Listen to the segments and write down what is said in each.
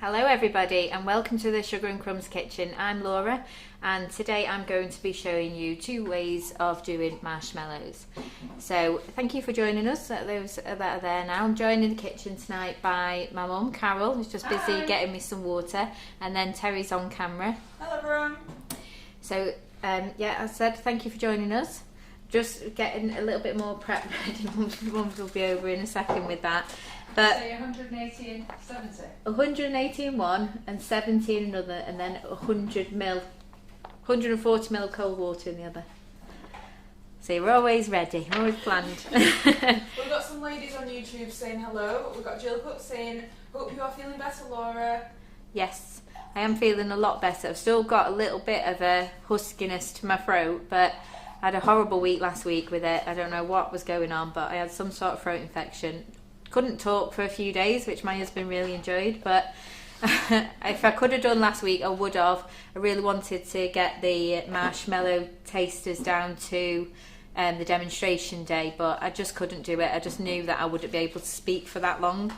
Hello everybody and welcome to the Sugar and Crumbs Kitchen. I'm Laura and today I'm going to be showing you 2 ways of doing marshmallows. So thank you for joining us, those that are there now. I'm joined in the kitchen tonight by my mum Carol, who's just busy getting me some water, and then Terry's on camera. Hello everyone. So yeah, as I said, thank you for joining us. Just getting a little bit more prep ready. Mum will be over in a second with that. But say 180 and 70. 180 in one and 70 in another, and then 140 ml cold water in the other. So we're always ready, always planned. We've got some ladies on YouTube saying hello. We've got Jill Cook saying, hope you are feeling better, Laura. Yes, I am feeling a lot better. I've still got a little bit of a huskiness to my throat, but I had a horrible week last week with it. I don't know what was going on, but I had some sort of throat infection. Couldn't talk for a few days, which my husband really enjoyed, but if I could have done last week, I would have. I really wanted to get the marshmallow tasters down to the demonstration day, but I just couldn't do it. I just knew that I wouldn't be able to speak for that long,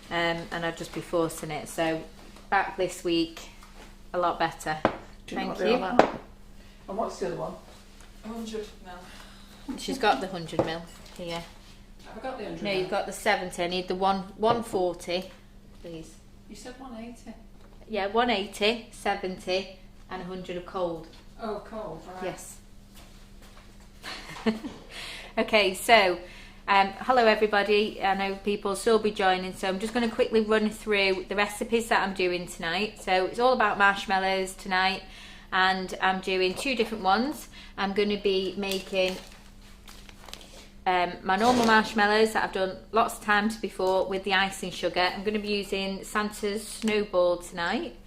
and I'd just be forcing it. So back this week, a lot better. Thank you. And what's the other one? 100 ml. She's got the 100 ml here. Have I got the 100 No, you've got the 70. I need the 140, please. You said 180. Yeah, 180, 70, and 100 of cold. Oh, cold, right. Yes. Okay, so hello everybody. I know people will still be joining, so I'm just going to quickly run through the recipes that I'm doing tonight. So it's all about marshmallows tonight, and I'm doing 2 different ones. I'm going to be making my normal marshmallows that I've done lots of times before with the icing sugar. I'm going to be using Santa's Snowball tonight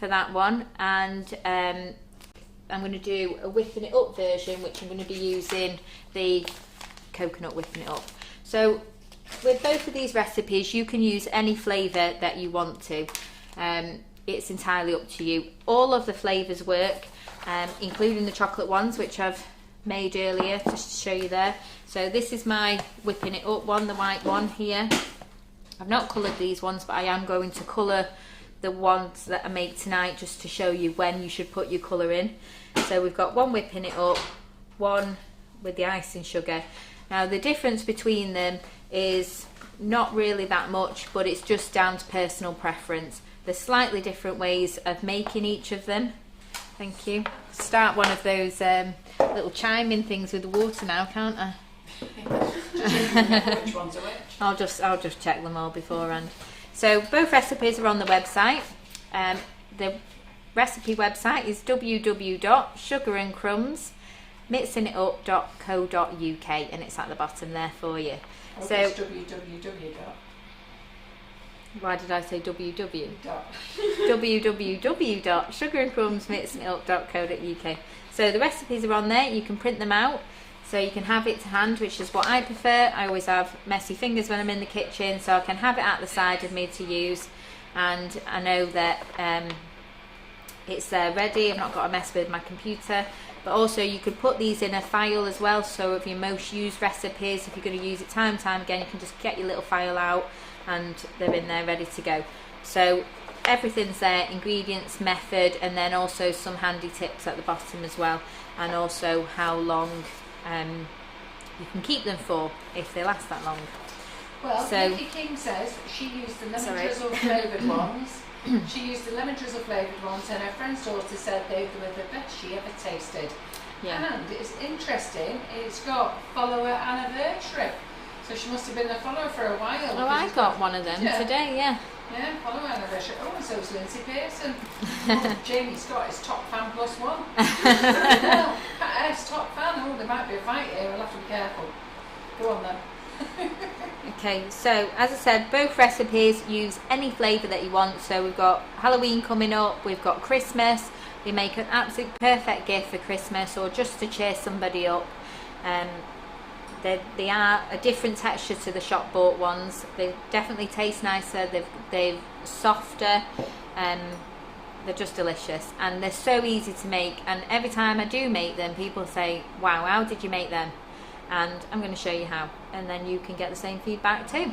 for that one, and I'm going to do a whipping it up version, which I'm going to be using the coconut whipping it up. So with both of these recipes you can use any flavour that you want to. It's entirely up to you. All of the flavours work, including the chocolate ones, which I've made earlier just to show you there. So this is my whipping it up one, the white one here. I've not coloured these ones, but I am going to colour the ones that I make tonight just to show you when you should put your colour in. So we've got one whipping it up, one with the icing sugar. Now the difference between them is not really that much, but it's just down to personal preference. There's slightly different ways of making each of them. Thank you. Start one of those little chiming things with the water now, can't I? Which ones are which? I'll just check them all beforehand. So both recipes are on the website. The recipe website is www.sugarandcrumbsmixingitup.co.uk, and it's at the bottom there for you. Oh, So it's www. why did I say www? www.sugarandcrumbsmixingitup.co.uk. So the recipes are on there. You can print them out, so you can have it to hand, which is what I prefer. I always have messy fingers when I'm in the kitchen, so I can have it at the side of me to use, and I know that it's there ready. I've not got to mess with my computer. But also you could put these in a file as well, so of your most used recipes, if you're going to use it time and time again, you can just get your little file out and they're in there ready to go. So everything's there, ingredients, method, and then also some handy tips at the bottom as well, and also how long you can keep them for if they last that long. Well, So- Nikki King says she used the lemon Sorry. drizzle flavoured ones. She used the lemon drizzle flavoured ones, and her friend's daughter said they were the best she ever tasted. Yeah. And it's interesting, it's got follower anniversary. So she must have been a follower for a while. Oh, I got one of them today, yeah. Yeah, follower anniversary. Oh, and so was Lindsay Pearson. Oh, Jamie Scott is top fan +1. Well, Pat S, top fan. Oh, there might be a fight here. We'll have to be careful. Go on then. Okay, so as I said, both recipes use any flavour that you want. So we've got Halloween coming up, we've got Christmas. They make an absolute perfect gift for Christmas or just to cheer somebody up. They are a different texture to the shop bought ones. They definitely taste nicer, they're softer, they're just delicious, and they're so easy to make. And every time I do make them, people say, wow, how did you make them? And I'm going to show you how, and then you can get the same feedback too.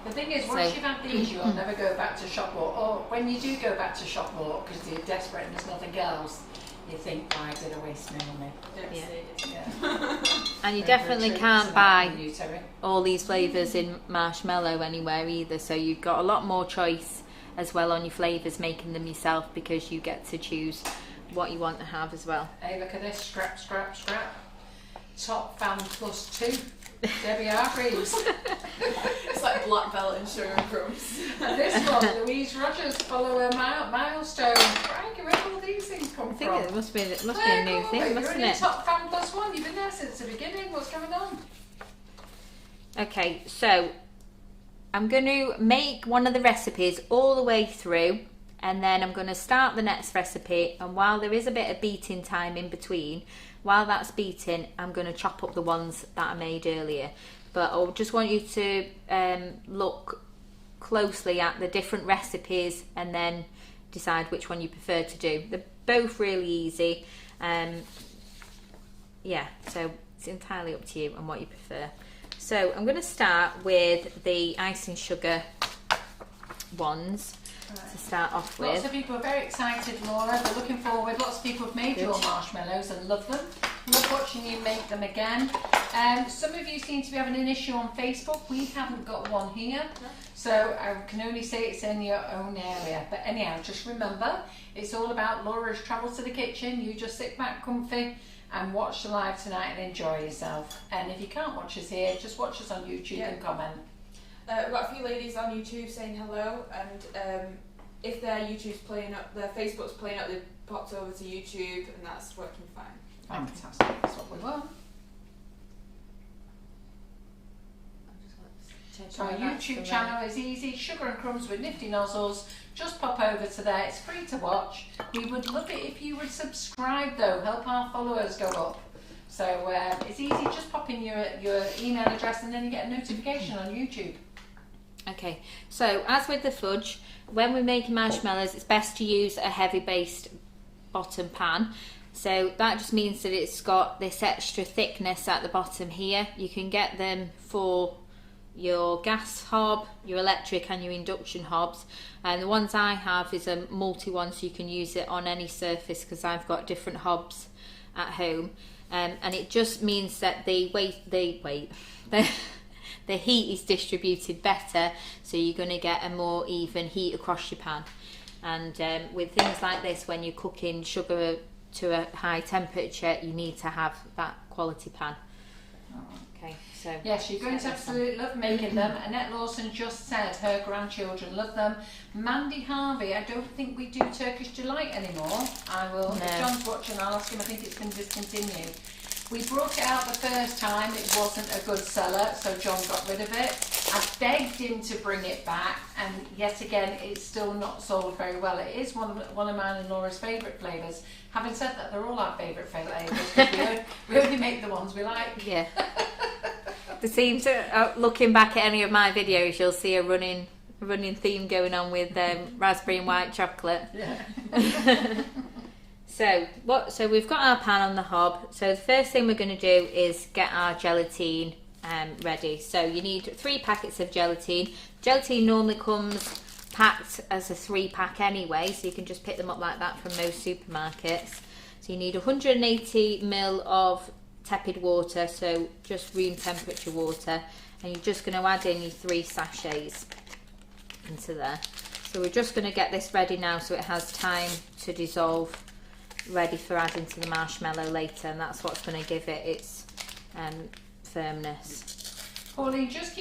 The thing is, once you've had these, you'll never go back to shop walk. Or when you do go back to shop walk because you're desperate and there's nothing else, you think, why did I waste my money? Yeah. And you definitely can't buy all these flavours in Marshmellow anywhere either, so you've got a lot more choice as well on your flavours, making them yourself, because you get to choose what you want to have as well. Hey, look at this, scrap. Top fan +2. Debbie Hargreaves. It's like black belt in Sugar and Crumbs. And this one, Louise Rogers, follow her milestone. Frankie, where do all these things come from? I think it must be a new thing, mustn't it? Top fan +1. You've been there since the beginning. What's going on? Okay, so I'm going to make one of the recipes all the way through, and then I'm going to start the next recipe, and while there is a bit of beating time in between, while that's beating, I'm going to chop up the ones that I made earlier. But I just want you to look closely at the different recipes and then decide which one you prefer to do. They're both really easy. Yeah, so it's entirely up to you and what you prefer. So I'm going to start with the icing sugar ones to start off with. Lots of people are very excited, Laura. They're looking forward. Lots of people have made your marshmallows and love them. Love watching you make them again. Some of you seem to be having an issue on Facebook. We haven't got one here, so I can only say it's in your own area. But anyhow, just remember, it's all about Laura's travel to the kitchen. You just sit back comfy and watch the live tonight and enjoy yourself. And if you can't watch us here, just watch us on YouTube and comment. We've got a few ladies on YouTube saying hello, and if their YouTube's playing up, their Facebook's playing up, they've popped over to YouTube, and that's working fine. Fantastic, that's what we want. So our YouTube channel is easy, Sugar and Crumbs with nifty nozzles. Just pop over to there, it's free to watch. We would love it if you would subscribe though, help our followers go up. So it's easy, just pop in your email address and then you get a notification on YouTube. Okay, so as with the fudge, when we're making marshmallows, it's best to use a heavy based bottom pan. So that just means that it's got this extra thickness at the bottom here. You can get them for your gas hob, your electric and your induction hobs, and the ones I have is a multi one, so you can use it on any surface because I've got different hobs at home, and it just means that the heat is distributed better, so you're going to get a more even heat across your pan. And with things like this, when you're cooking sugar to a high temperature, you need to have that quality pan. Okay, so yes, you're going to absolutely love making them. Annette Lawson just said her grandchildren love them. Mandy Harvey, I don't think we do Turkish Delight anymore. I will, if John's watching, I'll ask him. I think it's been discontinued. We brought it out the first time, it wasn't a good seller, so John got rid of it. I begged him to bring it back, and yet again, it's still not sold very well. It is one of mine and Laura's favourite flavours. Having said that, they're all our favourite flavours, because we only make the ones we like. Yeah. There seems to, looking back at any of my videos, you'll see a running theme going on with raspberry and white chocolate. Yeah. So we've got our pan on the hob. So the first thing we're going to do is get our gelatine ready. So you need 3 packets of gelatine. Gelatine normally comes packed as a 3-pack anyway, so you can just pick them up like that from most supermarkets. So you need 180 ml of tepid water, so just room temperature water, and you're just going to add in your 3 sachets into there. So we're just going to get this ready now so it has time to dissolve, ready for adding to the marshmallow later, and that's what's going to give it its firmness. Pauline, just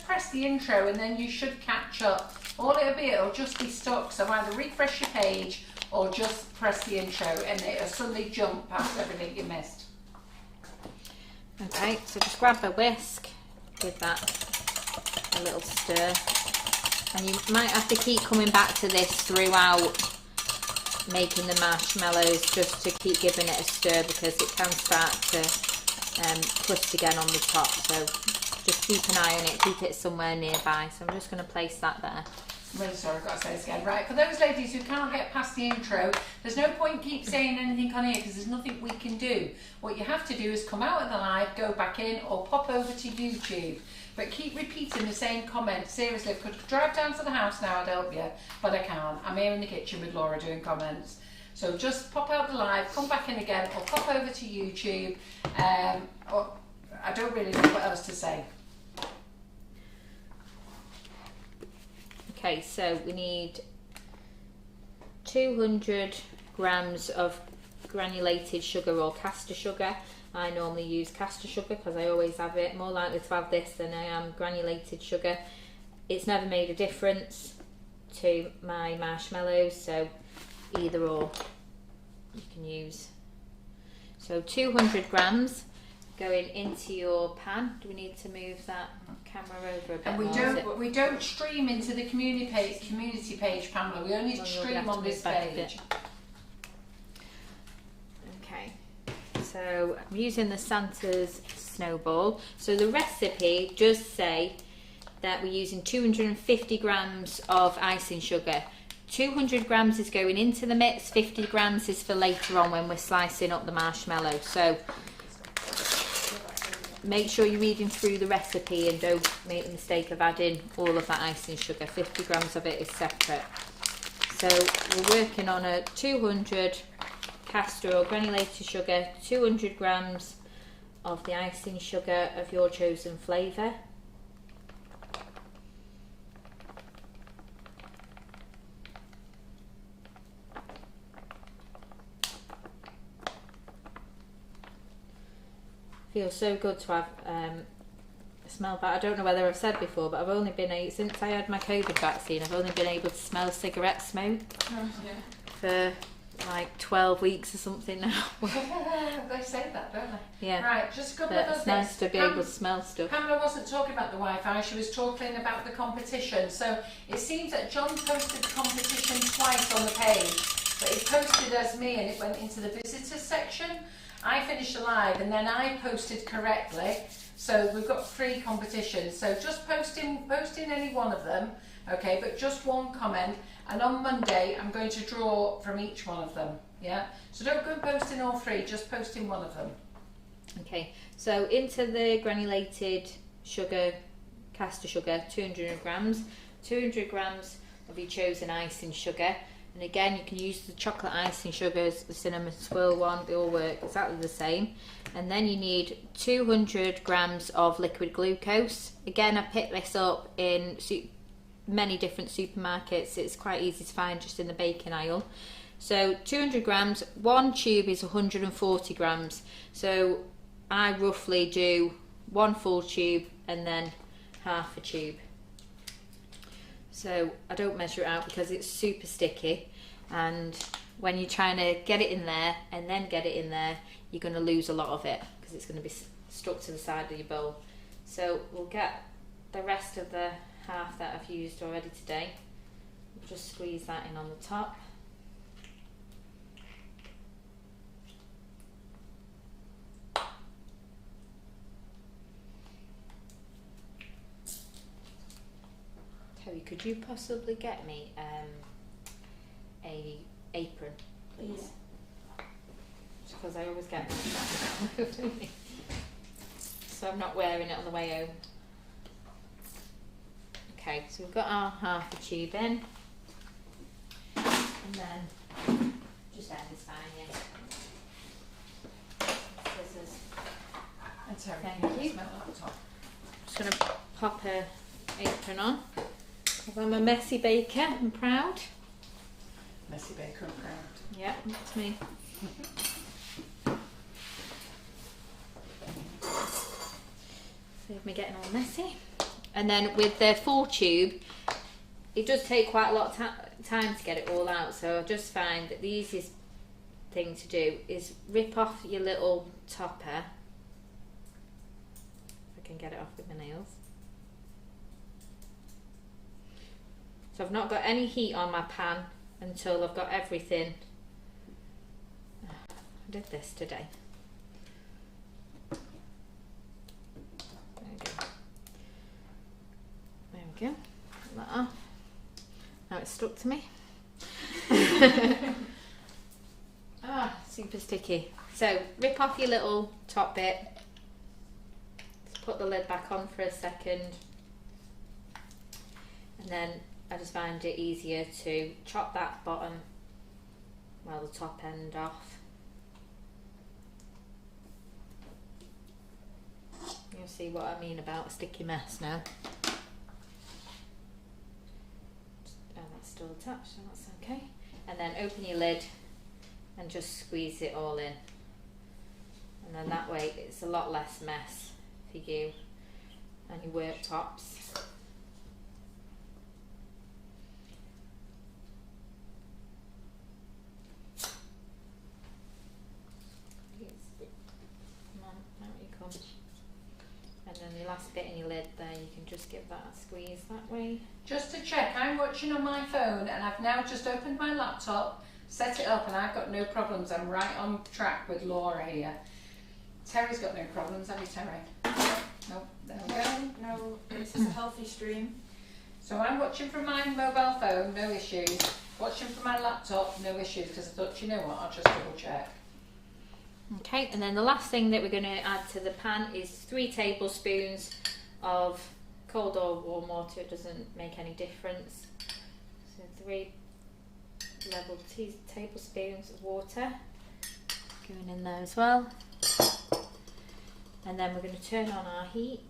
press the intro and then you should catch up. All it'll just be stuck, so either refresh your page or just press the intro and it'll suddenly jump past everything you missed. Okay, so just grab a whisk, give that a little stir, and you might have to keep coming back to this throughout making the marshmallows, just to keep giving it a stir, because it can start to crust again on the top. So just keep an eye on it, keep it somewhere nearby. So I'm just going to place that there. I'm really sorry, I've got to say this again. Right, for those ladies who can't get past the intro, there's no point keep saying anything on here because there's nothing we can do. What you have to do is come out of the live, go back in, or pop over to YouTube. but keep repeating the same comment. Seriously, if I could drive down to the house now, I'd help you, but I can't. I'm here in the kitchen with Laura doing comments. So just pop out the live, come back in again, or pop over to YouTube. Or I don't really know what else to say. Okay, so we need 200 grams of granulated sugar or caster sugar. I normally use caster sugar because I always have it. More likely to have this than I am granulated sugar. It's never made a difference to my marshmallows, so either or you can use. So 200 grams going into your pan. Do we need to move that camera over a bit? And we don't stream into the community page, Pamela. We only stream on this page. Okay, so I'm using the Santa's snowball. So the recipe does say that we're using 250 grams of icing sugar. 200 grams is going into the mix, 50 grams is for later on when we're slicing up the marshmallow. So make sure you're reading through the recipe and don't make the mistake of adding all of that icing sugar. 50 grams of it is separate. So we're working on a 200 caster or granulated sugar, 200 grams of the icing sugar of your chosen flavour. Feels so good to have smell back. I don't know whether I've said before, but I've only been since I had my COVID vaccine, I've only been able to smell cigarette smoke for like 12 weeks or something now. They say that, don't they? Yeah. Right, just a couple of other it's nice to be able to smell stuff. Pamela wasn't talking about the Wi-Fi, she was talking about the competition. So it seems that John posted the competition twice on the page, but he posted as me and it went into the visitors section. I finished the live and then I posted correctly. So we've got 3 competitions. So just posting any one of them, okay, but just one comment. And on Monday, I'm going to draw from each one of them, yeah? So don't go and post in all 3, just post in one of them. Okay, so into the granulated sugar, caster sugar, 200 grams. 200 grams of your chosen icing sugar. And again, you can use the chocolate icing sugars, the cinnamon swirl one, they all work exactly the same. And then you need 200 grams of liquid glucose. Again, I picked this up in many different supermarkets. It's quite easy to find just in the baking aisle. So 200 grams, 1 tube is 140 grams. So I roughly do 1 full tube and then half a tube. So I don't measure it out because it's super sticky, and when you're trying to get it in there and then get it in there, you're going to lose a lot of it because it's going to be stuck to the side of your bowl. So we'll get the rest of the half that I've used already today. We'll just squeeze that in on the top. Terry, could you possibly get me a apron, please? Just because I always get that. So I'm not wearing it on the way home. Okay, so we've got our half a tube in, and then just add this fine, yeah. Scissors. And Terry, Thank you. smell that top. Just going to pop her apron on. I'm a messy baker, I'm proud. Messy baker and proud. Yeah, that's me. Save me getting all messy. And then with the full tube, it does take quite a lot of time to get it all out, so I just find that the easiest thing to do is rip off your little topper. If I can get it off with my nails. So I've not got any heat on my pan until I've got everything. I did this today. There we go. There we go. Put that off. Now it's stuck to me. Super sticky. So rip off your little top bit. Just put the lid back on for a second, and then I just find it easier to chop that bottom, well, the top end off. You'll see what I mean about a sticky mess now. Oh, that's still attached, so that's okay. And then open your lid and just squeeze it all in. And then that way it's a lot less mess for you and your worktops. Come on, out you come. And then the last bit in your lid there, you can just give that a squeeze that way. Just to check, I'm watching on my phone and I've now just opened my laptop, set it up, and I've got no problems. I'm right on track with Laura here. Terry's got no problems, have you, Terry? Nope, there we go. No, this is a healthy stream. So I'm watching from my mobile phone, no issues. Watching from my laptop, no issues, because I thought, you know what, I'll just double check. Okay, and then the last thing that we're going to add to the pan is 3 tablespoons of cold or warm water. It doesn't make any difference. So 3 level tablespoons of water going in there as well. And then we're going to turn on our heat.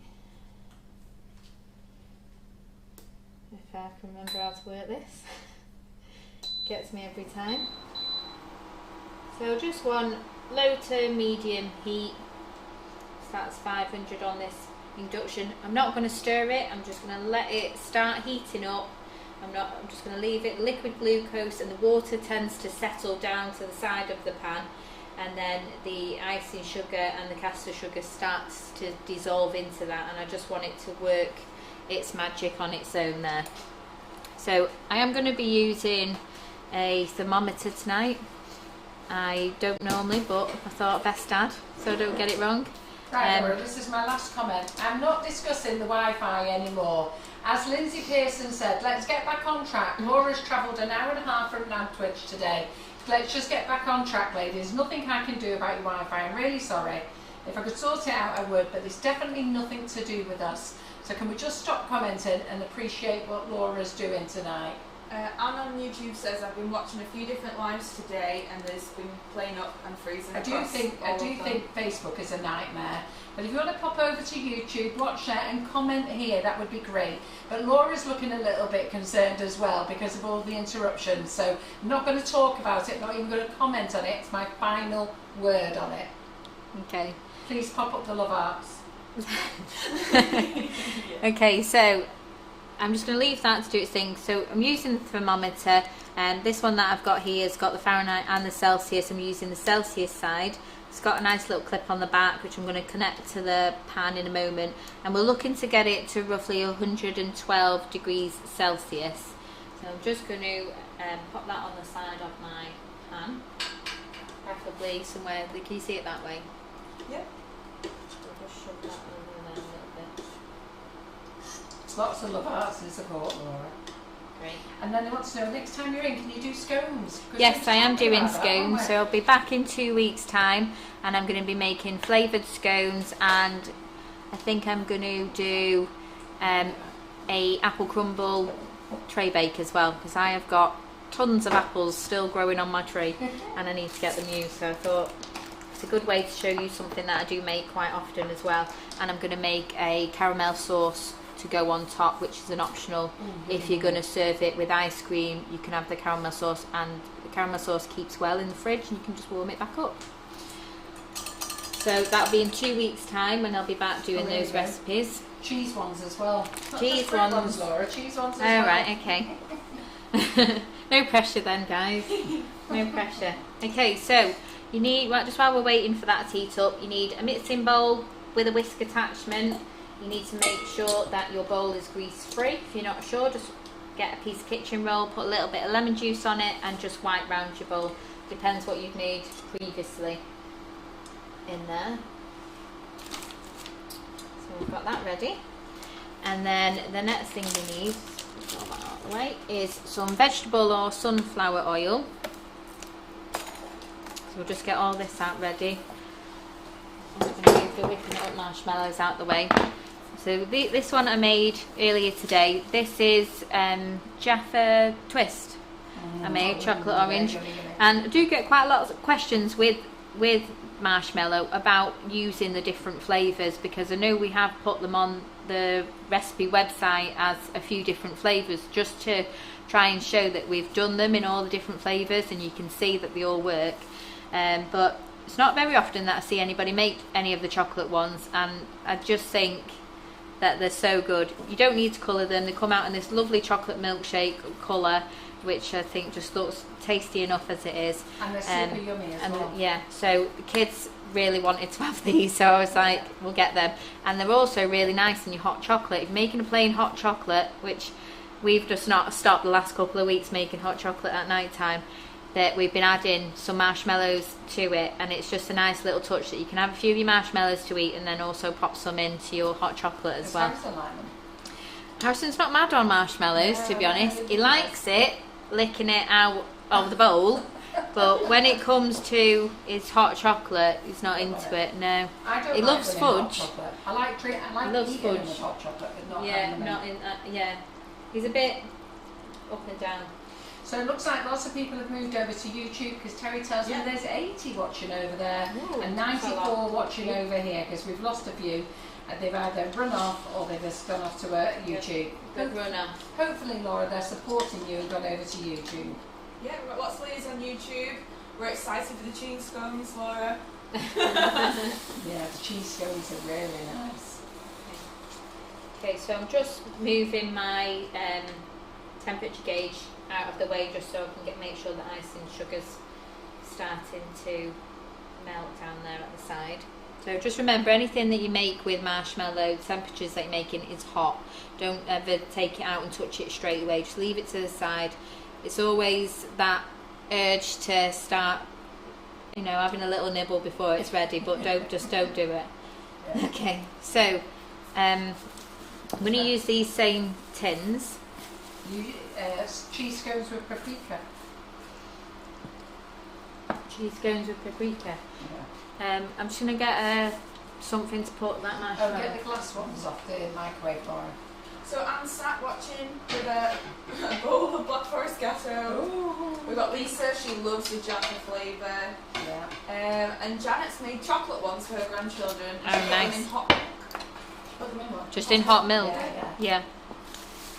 If I can remember how to work this. Gets me every time. So just one low to medium heat. So that's 500 on this induction. I'm not going to stir it. I'm just going to let it start heating up. I'm just going to leave it. Liquid glucose and the water tends to settle down to the side of the pan, and then the icing sugar and the caster sugar starts to dissolve into that, and I just want it to work its magic on its own there. So I am going to be using a thermometer tonight. I don't normally, but I thought best add so I don't get it wrong. Right, Laura, this is my last comment. I'm not discussing the Wi-Fi anymore. As Lindsay Pearson said, let's get back on track. Laura's travelled an hour and a half from Nantwich today. Let's just get back on track, ladies. Nothing I can do about your Wi-Fi. I'm really sorry. If I could sort it out, I would, but there's definitely nothing to do with us. So can we just stop commenting and appreciate what Laura's doing tonight? Anne on YouTube says, I've been watching a few different lives today and there's been playing up and freezing. I do think Facebook is a nightmare. But if you want to pop over to YouTube, watch that and comment here, that would be great. But Laura's looking a little bit concerned as well because of all the interruptions. So I'm not going to talk about it, not even going to comment on it. It's my final word on it. Okay. Please pop up the love hearts. Okay, so I'm just going to leave that to do its thing. So I'm using the thermometer, and this one that I've got here has got the Fahrenheit and the Celsius. I'm using the Celsius side. It's got a nice little clip on the back which I'm going to connect to the pan in a moment, and we're looking to get it to roughly 112 degrees Celsius. So I'm just going to pop that on the side of my pan, preferably somewhere. Can you see it that way? Yep. I'll just shove that over there a little bit. Lots of love hearts and support, Laura. Great. And then they want to know, next time you're in, can you do scones? Yes, I am doing scones, so I'll be back in 2 weeks' time, and I'm going to be making flavoured scones, and I think I'm going to do a apple crumble tray bake as well, because I have got tons of apples still growing on my tree and I need to get them used, so I thought it's a good way to show you something that I do make quite often as well. And I'm going to make a caramel sauce to go on top, which is an optional. If you're going to serve it with ice cream, you can have the caramel sauce, and the caramel sauce keeps well in the fridge and you can just warm it back up. So that'll be in 2 weeks' time, and I'll be back doing those recipes. Cheese ones as well. Cheese ones, Laura. Cheese ones as well. Oh, right, okay. No pressure then, guys. No pressure. Okay, so you need, well, just while we're waiting for that to heat up, you need a mixing bowl with a whisk attachment. You need to make sure that your bowl is grease free. If you're not sure, just get a piece of kitchen roll, put a little bit of lemon juice on it, and just wipe round your bowl. Depends what you've made previously in there. So we've got that ready. And then the next thing we need, get all that out of the way, is some vegetable or sunflower oil. So we'll just get all this out ready. I'm just going to move the whipping up marshmallows out the way. So this one I made earlier today. This is Jaffa Twist. I made chocolate orange, and I do get quite a lot of questions with marshmallow about using the different flavours, because I know we have put them on the recipe website as a few different flavours, just to try and show that we've done them in all the different flavours and you can see that they all work. But it's not very often that I see anybody make any of the chocolate ones, and I just think that they're so good. You don't need to colour them. They come out in this lovely chocolate milkshake colour, which I think just looks tasty enough as it is. And they're super yummy as well. Yeah, so the kids really wanted to have these, so I was like, we'll get them. And they're also really nice in your hot chocolate. If you're making a plain hot chocolate, which we've just not stopped the last couple of weeks making hot chocolate at night time, that we've been adding some marshmallows to it, and it's just a nice little touch that you can have a few of your marshmallows to eat and then also pop some into your hot chocolate as well. Harrison like them? Harrison's not mad on marshmallows, to be honest. He likes it, licking it out of the bowl, but when it comes to his hot chocolate, he's not into it. No, I don't he like loves them in hot fudge. chocolate. I like eating them with hot chocolate, but not having them in. Yeah, he's a bit up and down. So it looks like lots of people have moved over to YouTube, because Terry tells me there's 80 watching over there. Ooh, and 94 watching over here, because we've lost a few. They've either run off or they've just gone off to YouTube. Good run off. Hopefully, Laura, they're supporting you and gone over to YouTube. Yeah, we've got lots of ladies on YouTube. We're excited for the cheese scones, Laura. Yeah, the cheese scones are really nice. Okay, so I'm just moving my temperature gauge out of the way, just so I can make sure the icing sugar's starting to melt down there at the side. So just remember, anything that you make with marshmallow, temperatures that you're making is hot. Don't ever take it out and touch it straight away. Just leave it to the side. It's always that urge to start, having a little nibble before it's ready, but don't do it. Yeah. Okay, so I'm going to use these same tins. Cheese scones with paprika. Cheese scones with paprika. Yeah. I'm just going to get something to put that marshmallow. Oh, get the glass ones off the microwave, Laura. So I'm sat watching with a bowl of Black Forest Gatto. Ooh. We've got Lisa, she loves the Jaffa flavour. Yeah. And Janet's made chocolate ones for her grandchildren. Oh, She's nice. got them in hot milk. Put them in what? Just in hot milk? Yeah. Yeah.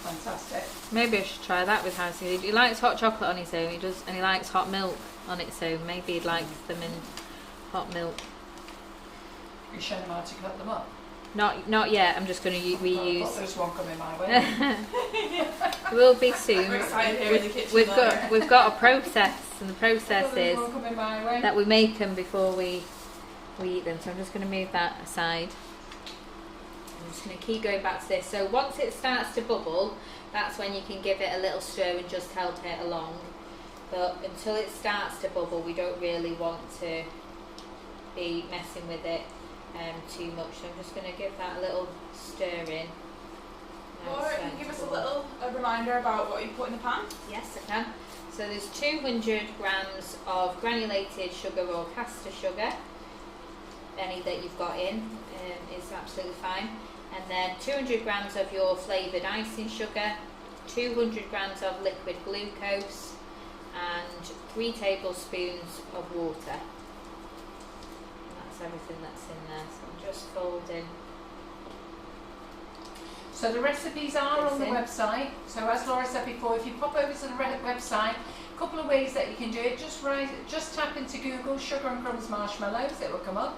Fantastic. Maybe I should try that with Harrison. He likes hot chocolate on his own, and he likes hot milk on its own. Maybe he'd like them in hot milk. You showing him how to cut them up? Not yet. I'm just going to reuse. I've got this one coming my way. Will be soon. We're excited here in the kitchen. We've got a process, and the process is one coming my way. that we make them before we eat them. So I'm just going to move that aside. I'm just going to keep going back to this. So once it starts to bubble, that's when you can give it a little stir and just help it along. But until it starts to bubble, we don't really want to be messing with it too much. So I'm just going to give that a little stir in. Laura, can you give us a reminder about what you put in the pan? Yes, I can. So there's 200 grams of granulated sugar or caster sugar. Any that you've got in is absolutely fine. And then 200 grams of your flavoured icing sugar, 200 grams of liquid glucose, and 3 tablespoons of water. And that's everything that's in there. So I'm just folding. So the recipes are on the website. So as Laura said before, if you pop over to the website, a couple of ways that you can do it. Just tap into Google Sugar and Crumbs Marshmellows, it will come up.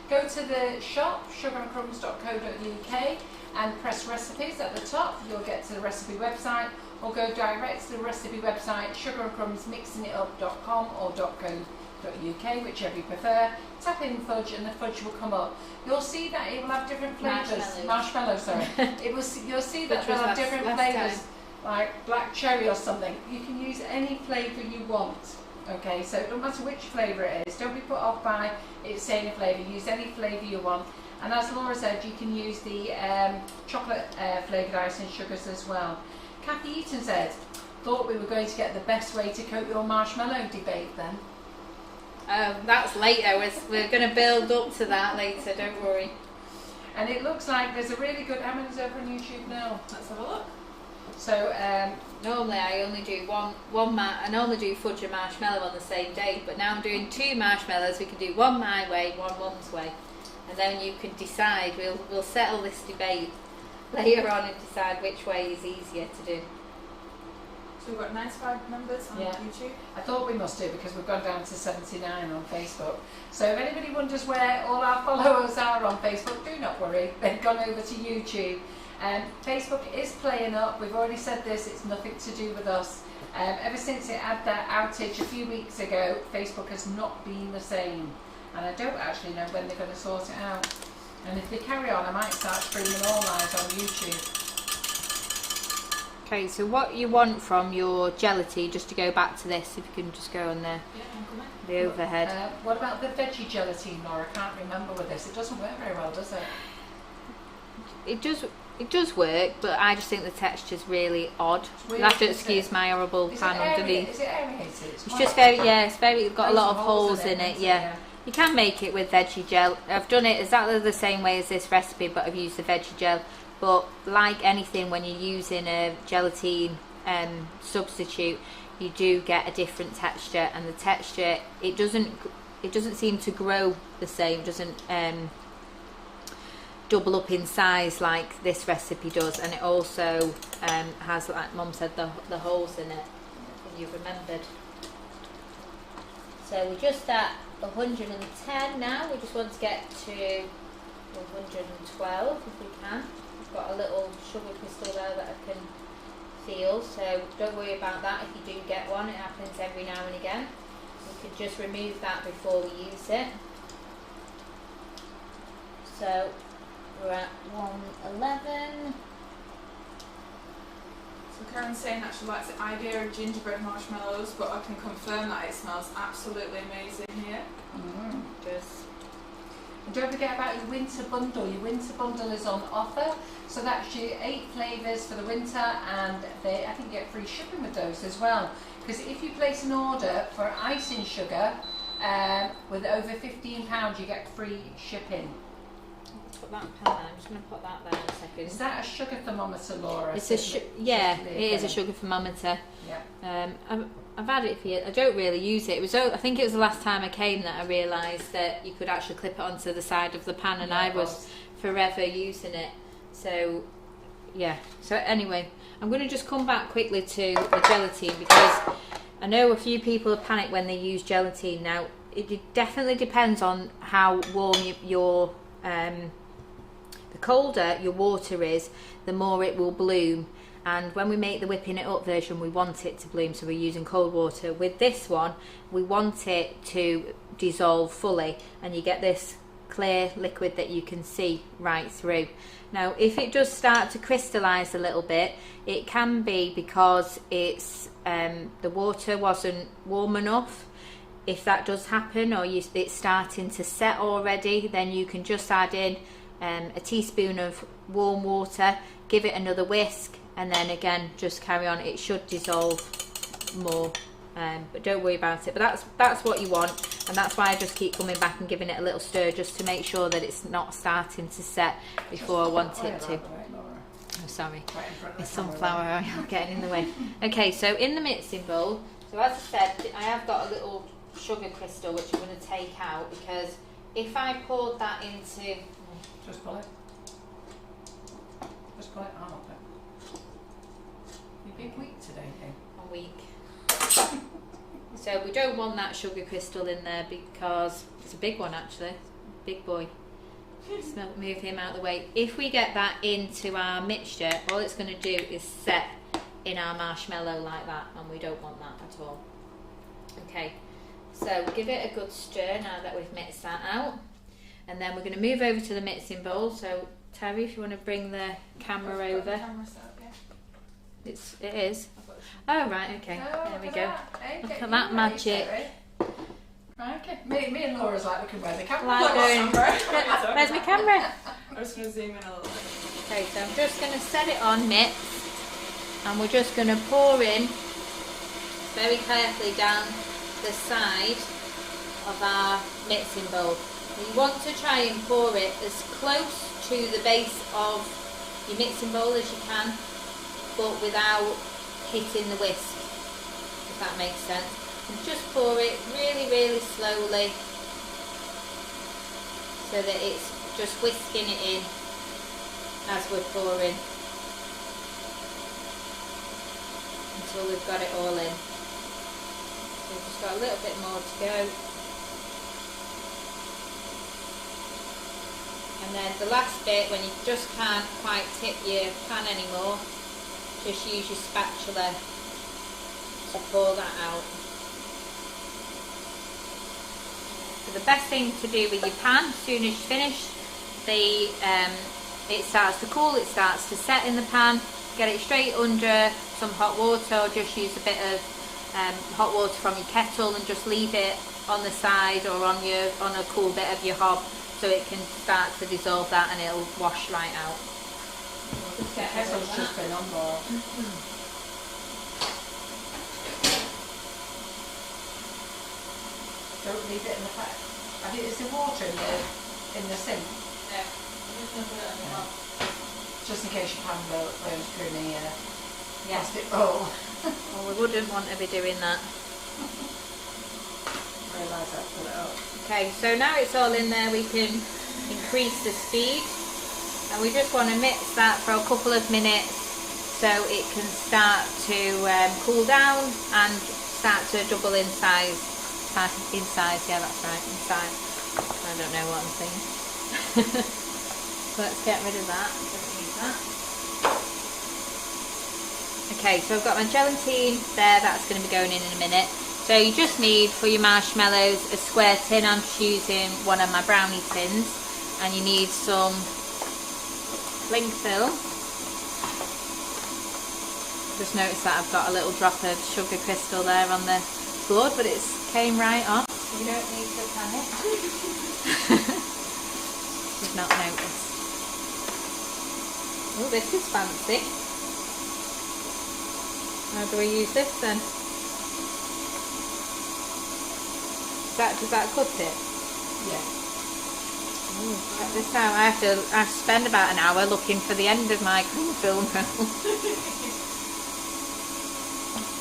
Go to the shop, sugarandcrumbs.co.uk, and press recipes at the top. You'll get to the recipe website, or go direct to the recipe website, sugarandcrumbsmixingitup.com or .co.uk, whichever you prefer. Tap in fudge and the fudge will come up. You'll see that it will have different flavours. Marshmallows, sorry. You'll see that they'll have different flavours, like black cherry or something. You can use any flavour you want. Okay, so it doesn't matter which flavour it is. Don't be put off by it saying a flavour. Use any flavour you want. And as Laura said, you can use the chocolate flavoured icing sugars as well. Kathy Eaton said, thought we were going to get the best way to coat your marshmallow debate then. That's later. We're going to build up to that later, don't worry. And it looks like there's a really good, how many's over on YouTube now? Let's have a look. So, normally I only do I only do fudge and marshmallow on the same day, but now I'm doing 2 marshmallows. We can do one my way, one Mum's way, and then you can decide. We'll settle this debate later on and decide which way is easier to do. So we've got 95 members on YouTube. I thought we must do because we've gone down to 79 on Facebook. So if anybody wonders where all our followers are on Facebook, do not worry. They've gone over to YouTube. Facebook is playing up. We've already said this. It's nothing to do with us. Ever since it had that outage a few weeks ago, Facebook has not been the same. And I don't actually know when they're going to sort it out. And if they carry on, I might start streaming all live on YouTube. Okay, so what you want from your gelatine, just to go back to this, if you can just go on there, the overhead. What about the veggie gelatine, Laura? I can't remember with this. It doesn't work very well, does it? It does work, but I just think the texture's really odd. You'll have to excuse my horrible pan underneath. Is it aerated? It's just it's got a lot of holes in it, yeah. You can make it with veggie gel. I've done it exactly the same way as this recipe, but I've used the veggie gel. But like anything, when you're using a gelatine substitute, you do get a different texture, and the texture it doesn't seem to grow the same. It doesn't double up in size like this recipe does, and it also has, like Mum said, the holes in it. If you remembered. So we're just at 110 now. We just want to get to 112 if we can. Got a little sugar crystal there that I can feel, so don't worry about that if you do get one. It happens every now and again. We could just remove that before we use it. So we're at 111. So Karen's saying that she likes the idea of gingerbread marshmallows, but I can confirm that it smells absolutely amazing here. Just And don't forget about your winter bundle. Your winter bundle is on offer. So that's your 8 flavours for the winter, and I think you get free shipping with those as well. Because if you place an order for icing sugar with over £15, you get free shipping. put that pan there. I'm just going to put that there in a second. Is that a sugar thermometer, Laura? It's it is a sugar thermometer. Yeah. I've had it for years. I don't really use it. I think it was the last time I came that I realised that you could actually clip it onto the side of the pan, and I was forever using it. So, yeah. So anyway, I'm going to just come back quickly to the gelatine, because I know a few people have panicked when they use gelatine. Now, it definitely depends on how warm your the colder your water is, the more it will bloom. And when we make the whipping it up version, we want it to bloom, so we're using cold water. With this one, we want it to dissolve fully, and you get this clear liquid that you can see right through. Now, if it does start to crystallise a little bit, it can be because it's the water wasn't warm enough. If that does happen, or it's starting to set already, then you can just add in a teaspoon of warm water, give it another whisk, and then again just carry on. It should dissolve more, but don't worry about it. But that's what you want, and that's why I just keep coming back and giving it a little stir, just to make sure that it's not starting to set before I want it to. Oh, sorry, it's sunflower oil getting in the way. Okay, so in the mixing bowl, so as I said, I have got a little sugar crystal which I'm going to take out, because if I poured that into... Just pull it. Just pull it out. You've been weak today, eh? I'm weak. So we don't want that sugar crystal in there, because it's a big one actually, big boy. Let's move him out of the way. If we get that into our mixture, all it's going to do is set in our marshmallow like that, and we don't want that at all. Okay, so give it a good stir now that we've mixed that out, and then we're going to move over to the mixing bowl. So Terry, if you want to bring the camera over. It is. Oh right, okay. Oh, there we go. Hey, look at that magic. Right, okay. Me and Laura's like looking where the camera Like going, where's my camera? I'm just going to zoom in a little bit. Okay, so I'm just going to set it on mix, and we're just going to pour in very carefully down the side of our mixing bowl. You want to try and pour it as close to the base of your mixing bowl as you can, but without hitting the whisk, if that makes sense. And just pour it really, really slowly so that it's just whisking it in as we're pouring until we've got it all in. So we've just got a little bit more to go. And then the last bit, when you just can't quite tip your pan anymore, just use your spatula to pour that out. So the best thing to do with your pan, as soon as you finish, it starts to cool, it starts to set in the pan, get it straight under some hot water, or just use a bit of hot water from your kettle and just leave it on the side or on a cool bit of your hob, so it can start to dissolve that and it'll wash right out. Just get Kettle's just been on board. Don't leave it in the pot. Is there water in the sink? Yeah. Just in case your pan blows through the plastic roll. Well, we wouldn't want to be doing that. Realise I've put it up. Okay, so now it's all in there, we can increase the speed, and we just want to mix that for a couple of minutes so it can start to cool down and start to double in size. In size, yeah, that's right, in size. I don't know what I'm saying. So let's get rid of that. Don't need that. Okay, so I've got my gelatine there, that's going to be going in a minute. So you just need, for your marshmallows, a square tin. I'm just using one of my brownie tins, and you need some cling film. Just notice that I've got a little drop of sugar crystal there on the board, but it came right off, so you don't need to panic. Did not notice. Oh, this is fancy. How do we use this then? Does that cut it? Yeah. Ooh, check this out. I have to spend about an hour looking for the end of my cling film roll.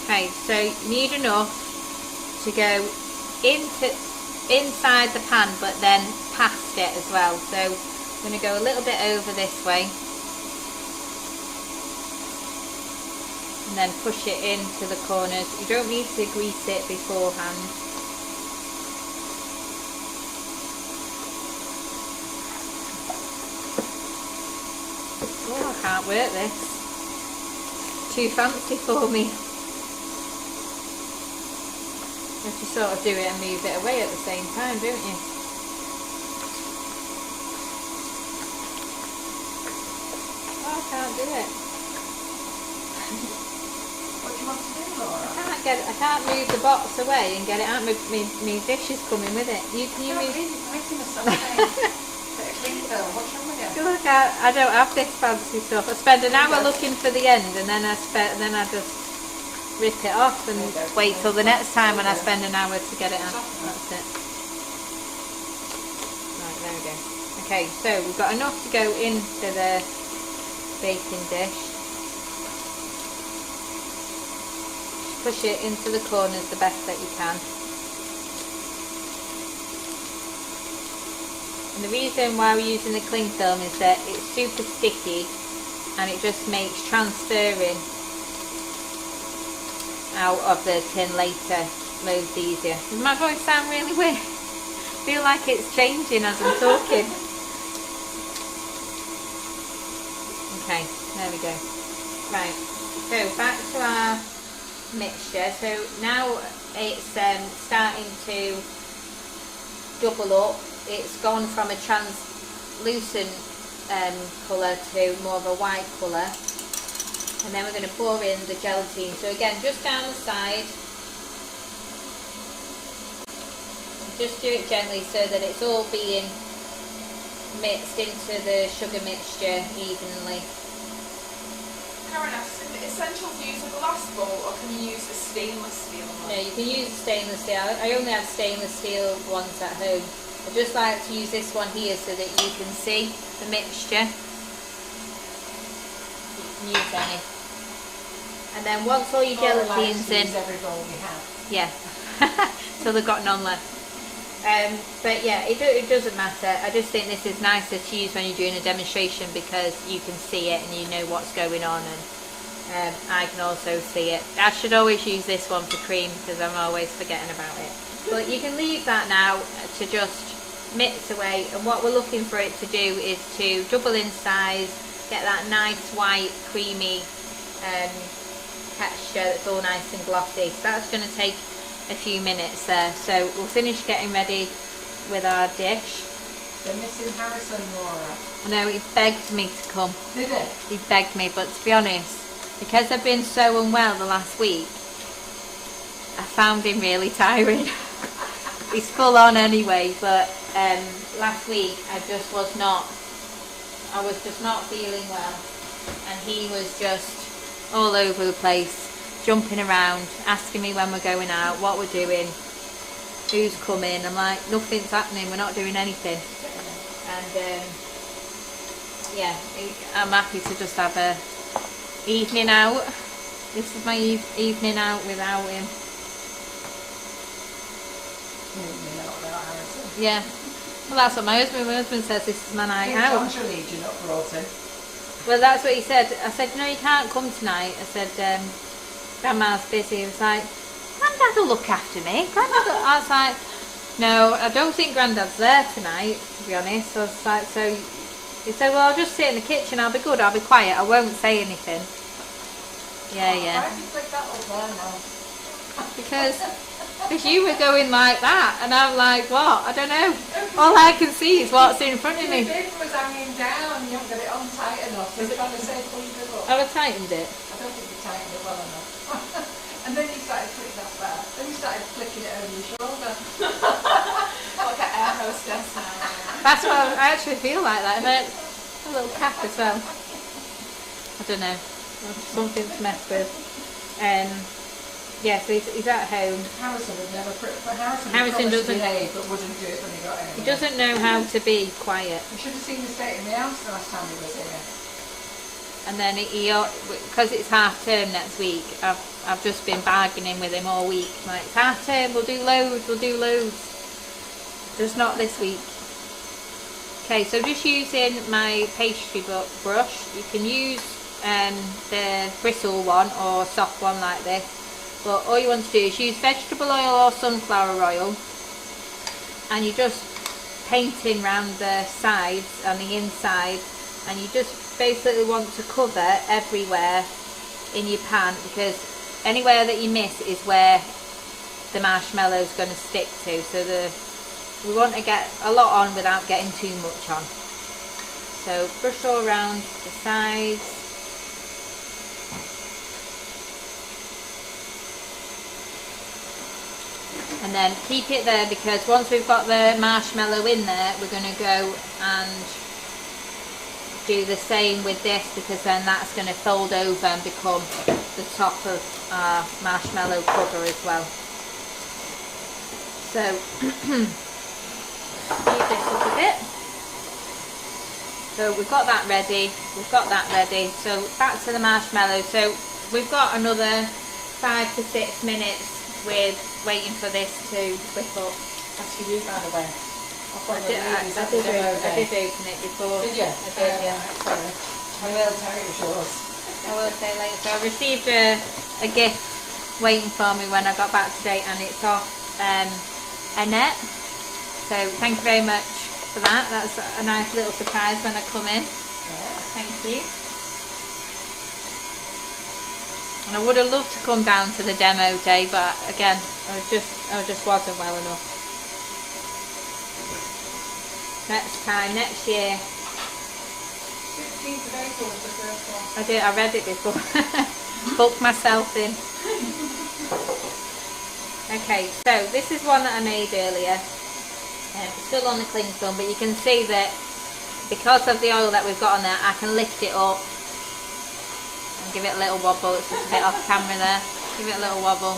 Okay, so you need enough to go inside the pan, but then past it as well. So I'm going to go a little bit over this way, and then push it into the corners. You don't need to grease it beforehand. Oh, I can't work this. Too fancy for me. You have to sort of do it and move it away at the same time, don't you? Oh, I can't do it. What do you want to do, Laura? I can't move the box away and get it out. My dish is coming with it. Can you move? What's wrong with you? Look, I don't have this fancy stuff. I spend an hour looking for the end, and then I just rip it off and wait till the next time when I spend an hour to get it out. That's it. Right, there we go. Okay, so we've got enough to go into the baking dish. Push it into the corners the best that you can. And the reason why we're using the cling film is that it's super sticky and it just makes transferring out of the tin later loads easier. Does my voice sound really weird? I feel like it's changing as I'm talking. Okay, there we go. Right, so back to our mixture. So now it's starting to double up. It's gone from a translucent colour to more of a white colour, and then we're going to pour in the gelatine. So again, just down the side, just do it gently so that it's all being mixed into the sugar mixture evenly. Karen asks, is it essential to use a glass bowl or can you use a stainless steel one? No, you can use stainless steel. I only have stainless steel ones at home. I just like to use this one here so that you can see the mixture. You can use any. And then once all your gelatine's in, every bowl we have. yeah, so they've got none left. But yeah, it doesn't matter. I just think this is nicer to use when you're doing a demonstration because you can see it and you know what's going on, and I can also see it. I should always use this one for cream because I'm always forgetting about it. But you can leave that now to just mix away, and what we're looking for it to do is to double in size, get that nice white creamy texture that's all nice and glossy. So that's going to take a few minutes there. So we'll finish getting ready with our dish. They're missing Harrison, Laura. No, he begged me to come. Did they? He begged me, but to be honest, because I've been so unwell the last week, I found him really tiring. He's full on anyway, but last week I was just not feeling well, and he was just all over the place, jumping around, asking me when we're going out, what we're doing, who's coming. I'm like, nothing's happening, we're not doing anything. And yeah, I'm happy to just have a evening out. This is my evening out without him. Yeah, well that's what my husband says, this is my night out. Well, that's what he said. I said, no, you can't come tonight. I said, Grandma's busy. He was like, Grandad will look after me. I was like, no, I don't think Grandad's there tonight, to be honest. So I was like, so he said, well, I'll just sit in the kitchen. I'll be good. I'll be quiet. I won't say anything. Yeah, yeah. Why did you click that up there now? Because you were going like that, and I'm like, what? I don't know. All I can see is what's in front of me. The paper was hanging down. You haven't got it on tight enough. So you're trying to say, pull it up. Have I tightened it? I don't think you tightened it well enough. And then you started flicking that back. Then you started flicking it over your shoulder. Like an air hostess. That's what I actually feel like that. And then a little cap as well. I don't know. Something to mess with. Yeah, so he's at home. Harrison would never Harrison doesn't behave, but wouldn't do it when he got home. He doesn't know how to be quiet. You should have seen the state of the house the last time he was here. And then because it's half term next week, I've just been bargaining with him all week. Like, it's half term, we'll do loads. Just not this week. Okay, so just using my pastry brush. You can use the bristle one or soft one like this. But all you want to do is use vegetable oil or sunflower oil, and you're just painting around the sides and the inside, and you just basically want to cover everywhere in your pan, because anywhere that you miss is where the marshmallow is going to stick to. So we want to get a lot on without getting too much on. So brush all around the sides. And then keep it there, because once we've got the marshmallow in there, we're going to go and do the same with this, because then that's going to fold over and become the top of our marshmallow cover as well. So speed this up a bit. So we've got that ready, So back to the marshmallow. So we've got another 5 to 6 minutes with waiting for this to whip up. That's for you, by the way. I did open it before. Did you? I did, yeah. Sorry. I will tell you it's yours. I will say later. So I received a gift waiting for me when I got back today, and it's off Annette. So thank you very much for that. That's a nice little surprise when I come in. Yeah. Thank you. And I would have loved to come down to the demo day, but again, I just wasn't well enough. Next year. 16th of April was the first one. I read it before. Booked myself in. Okay, so this is one that I made earlier. It's still on the cling film, but you can see that because of the oil that we've got on there, I can lift it up. Give it a little wobble. It's just a bit off camera there. Give it a little wobble.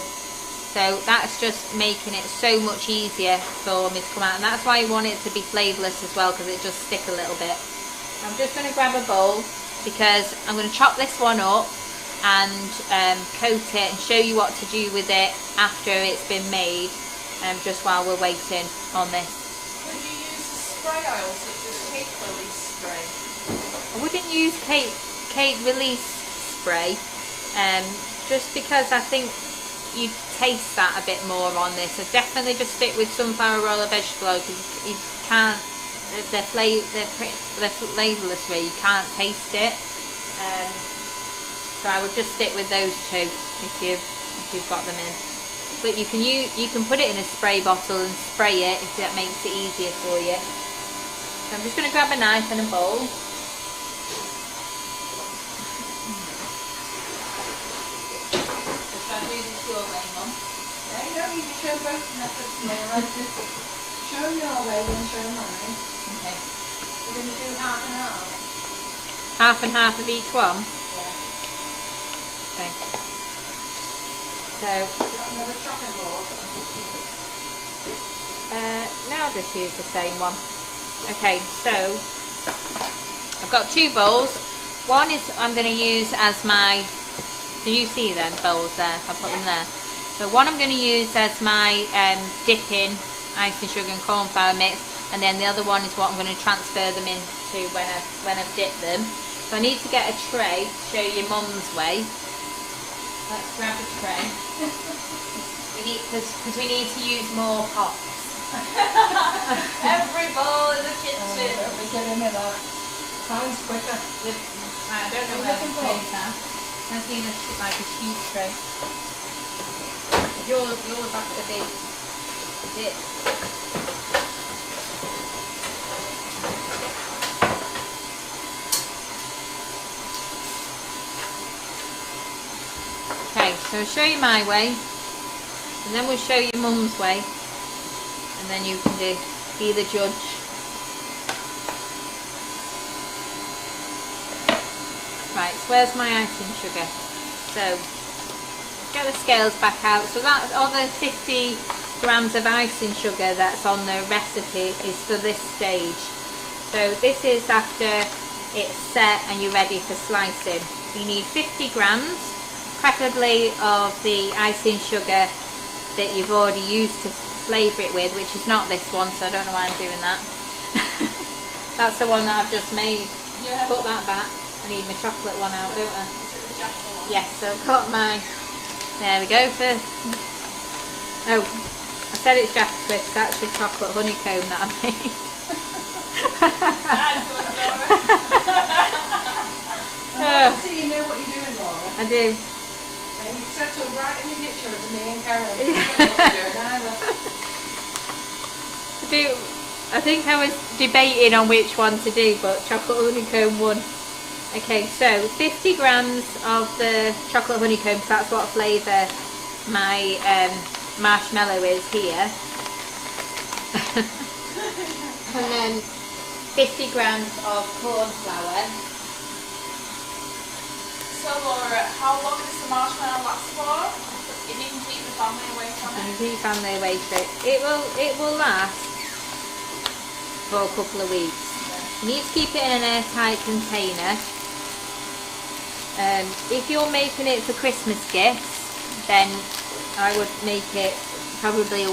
So that's just making it so much easier for me to come out, and that's why you want it to be flavourless as well, because it just stick a little bit. I'm just going to grab a bowl because I'm going to chop this one up and coat it and show you what to do with it after it's been made, just while we're waiting on this. Could you use a spray oil such as cake release spray? I wouldn't use cake release spray, just because I think you taste that a bit more on this. So definitely just stick with sunflower oil or vegetable oil, because you can't, they're flavourless way, you can't taste it. So I would just stick with those two if you've got them in. But you can put it in a spray bottle and spray it if that makes it easier for you. So I'm just going to grab a knife and a bowl. Should I do this your way, Mum? Yeah, you don't need to show both methods, Laura. Show your way and show mine. Okay. We're going to do half and half. Half and half of each one? Yeah. Okay. So, Got another chopping board. now I'll just use the same one. Okay, so I've got two bowls. One is I'm going to use as my, do you see them bowls there? I'll put them there. So one I'm going to use as my dipping icing sugar and corn flour mix, and then the other one is what I'm going to transfer them into when I've dipped them. So I need to get a tray to show you Mum's way. Let's grab a tray. Because we need to use more pots. Every bowl in the kitchen. Don't be giving me that. Time's quicker. I don't know where the trays are. I've seen like a huge tray. Yours has to be dip. Okay, so I'll show you my way, and then we'll show you Mum's way, and then you can be the judge. Right, so where's my icing sugar? So, get the scales back out. So that's all the 50 grams of icing sugar that's on the recipe is for this stage. So this is after it's set and you're ready for slicing. You need 50 grams, preferably of the icing sugar that you've already used to flavour it with, which is not this one, so I don't know why I'm doing that. That's the one that I've just made. Yeah. Put that back. I need my chocolate one out, don't I? Is it the chocolate one? Yes, so I've got my, there we go, oh, I said it's Jack Twist, it's actually chocolate honeycomb that I made. I see you know what you're doing, Laura. I do. And you settled right in your picture with me and Karen. You don't know what you're doing either. I think I was debating on which one to do, but chocolate honeycomb won. Okay, so 50 grams of the chocolate honeycomb, so that's what flavour my marshmallow is here. And then 50 grams of corn flour. So Laura, how long does the marshmallow last for? If you can keep the family away from And it. keep family away from it. It will last for a couple of weeks. You need to keep it in an airtight container. If you're making it for Christmas gifts, then I would make it probably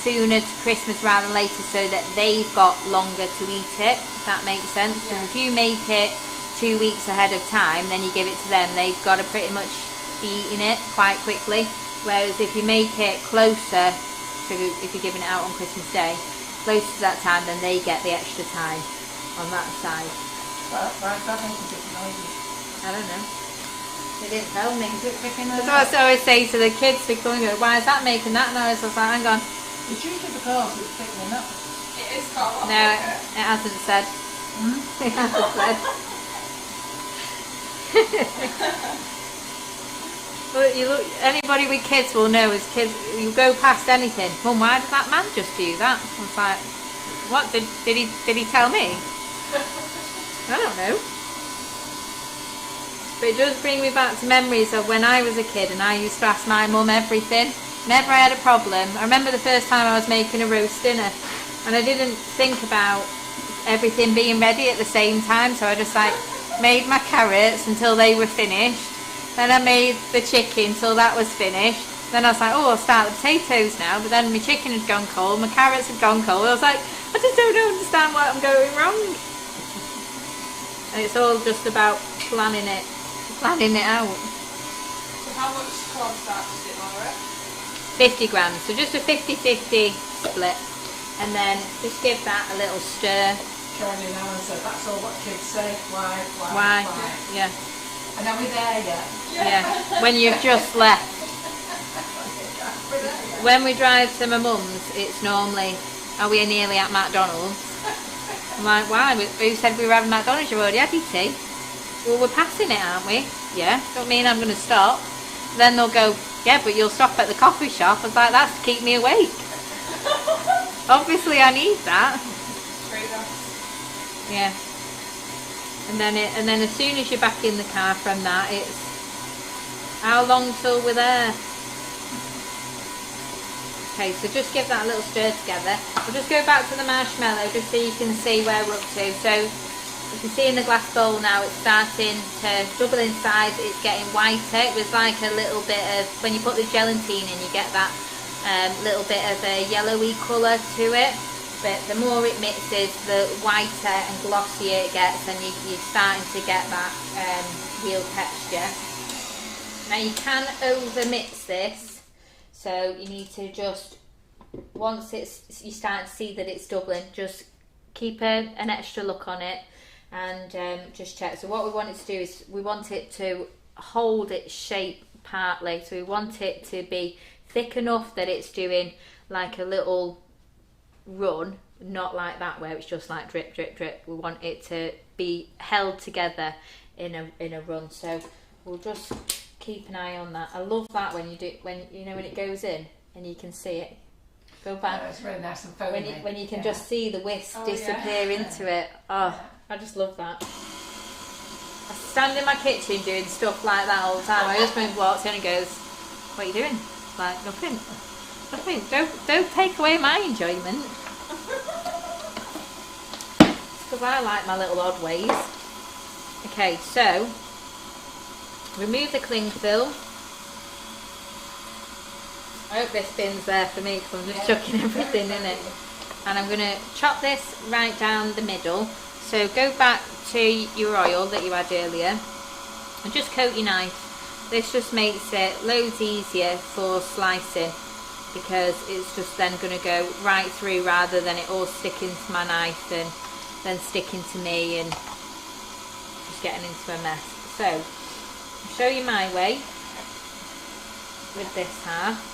sooner to Christmas rather than later, so that they've got longer to eat it, if that makes sense. Yeah. And if you make it 2 weeks ahead of time, then you give it to them, they've got to pretty much be eating it quite quickly. Whereas if you make it closer to, if you're giving it out on Christmas Day, closer to that time, then they get the extra time on that side. Right, that makes a different noise. I don't know. They didn't tell me. Is it picking That's those what I always say to the kids, they come and go, why is that making that noise? I was like, hang on. It's usually because it's picking them up. It is got a lot No, it quicker. hasn't said. Hmm? It hasn't said. But you look, anybody with kids will know, as kids, you go past anything. Mum, why did that man just do that? I was like, what, did he tell me? I don't know. But it does bring me back to memories of when I was a kid and I used to ask my mum everything. Whenever I had a problem, I remember the first time I was making a roast dinner and I didn't think about everything being ready at the same time, so I just like made my carrots until they were finished. Then I made the chicken till that was finished. Then I was like, oh, I'll start the potatoes now. But then my chicken had gone cold, my carrots had gone cold. I was like, I just don't understand why I'm going wrong. And it's all just about planning it out. So how much cornstarch is it, Laura? 50 grams, so just a 50-50 split. And then just give that a little stir. Shirley Allen said, that's all what kids say. Why? Yeah. And are we there yet? Yeah. When you've just left. When we drive to my mum's, it's normally, are we nearly at McDonald's? I'm like, why? Who said we were having McDonald's? You've already had your tea. Well, we're passing it, aren't we? Yeah. Don't mean I'm going to stop. Then they'll go, yeah, but you'll stop at the coffee shop. I was like, that's to keep me awake. Obviously, I need that. Yeah. And then as soon as you're back in the car from that, it's how long till we're there? Okay, so just give that a little stir together. We'll just go back to the marshmallow just so you can see where we're up to. So you can see in the glass bowl now it's starting to double in size. It's getting whiter. It was like a little bit of, when you put the gelatine in, you get that little bit of a yellowy colour to it. But the more it mixes, the whiter and glossier it gets, and you're starting to get that real texture. Now you can over mix this. So you need to just, once you start to see that it's doubling, just keep an extra look on it and just check. So what we want it to do is we want it to hold its shape partly. So we want it to be thick enough that it's doing like a little run, not like that where it's just like drip, drip, drip. We want it to be held together in a run. So we'll just keep an eye on that. I love that when you do, when it goes in and you can see it go back. Oh, it's really nice and foamy. When you can just see the whisk disappear into it. Oh, I just love that. I stand in my kitchen doing stuff like that all the time. My husband walks in and goes, "What are you doing?" Like, nothing. Don't take away my enjoyment. Because I like my little odd ways. Okay, so remove the cling film. I hope this bin's there for me because I'm just chucking everything in it. And I'm going to chop this right down the middle. So go back to your oil that you had earlier and just coat your knife. This just makes it loads easier for slicing because it's just then going to go right through rather than it all sticking to my knife and then sticking to me and just getting into a mess. So I'll show you my way with this half.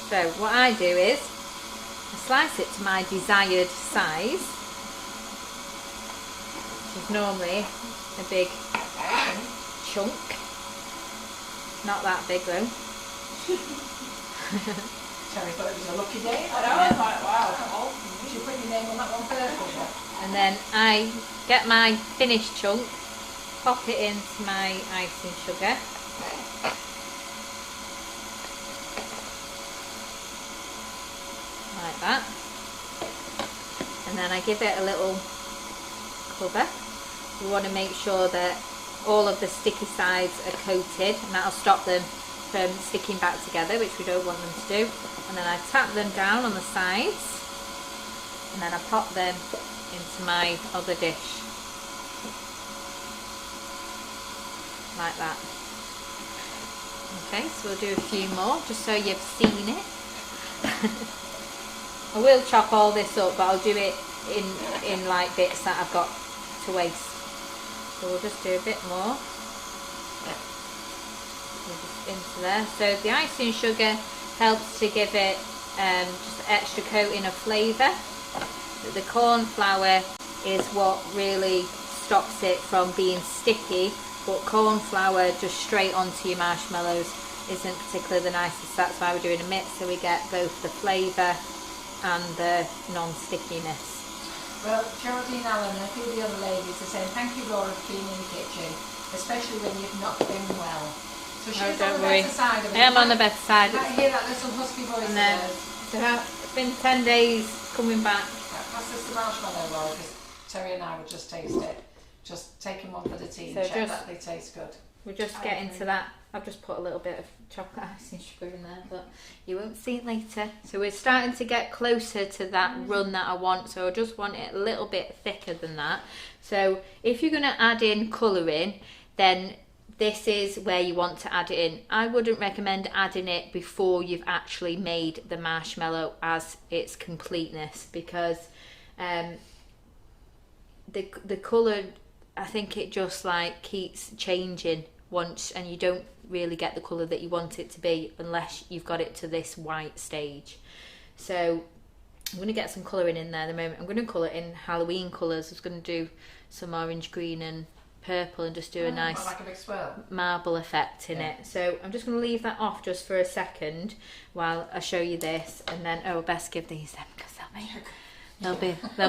So what I do is I slice it to my desired size, which is normally a big chunk. Not that big though. Terry thought it was a lucky day. I know, I was like, wow. You should put your name on that one first. And then I get my finished chunk, pop it into my icing sugar. Like that. And then I give it a little cover. We want to make sure that all of the sticky sides are coated, and that'll stop them from sticking back together, which we don't want them to do. And then I tap them down on the sides, and then I pop them into my other dish. Like that. Okay, so we'll do a few more, just so you've seen it. I will chop all this up, but I'll do it in like bits that I've got to waste. So we'll just do a bit more. Just into there. So the icing sugar helps to give it just extra coating of flavour. The corn flour is what really stops it from being sticky, but corn flour just straight onto your marshmallows isn't particularly the nicest. That's why we're doing a mix, so we get both the flavour and the non-stickiness. Well, Geraldine Allen and a few of the other ladies are saying thank you, Laura, for cleaning the kitchen, especially when you've not been well. So she's on the better side of it. I am on the better side. You might hear that little husky voice of hers. So it's been 10 days coming back. Pass this to Marshmellow, Laura, because Terry and I would just taste it. Just taking one for the team, So check that they taste good. We're just getting to that. I've just put a little bit of chocolate icing sugar in there, but you won't see it later. So we're starting to get closer to that run that I want. So I just want it a little bit thicker than that. So if you're going to add in colouring, then this is where you want to add it in. I wouldn't recommend adding it before you've actually made the marshmallow as its completeness, because the colour, I think it just like keeps changing once, and you don't really get the colour that you want it to be unless you've got it to this white stage. So I'm going to get some colouring in there at the moment. I'm going to colour in Halloween colours. I was going to do some orange, green and purple and just do a nice like a big swirl marble effect in it. So I'm just going to leave that off just for a second while I show you this, and then I best give these them because they'll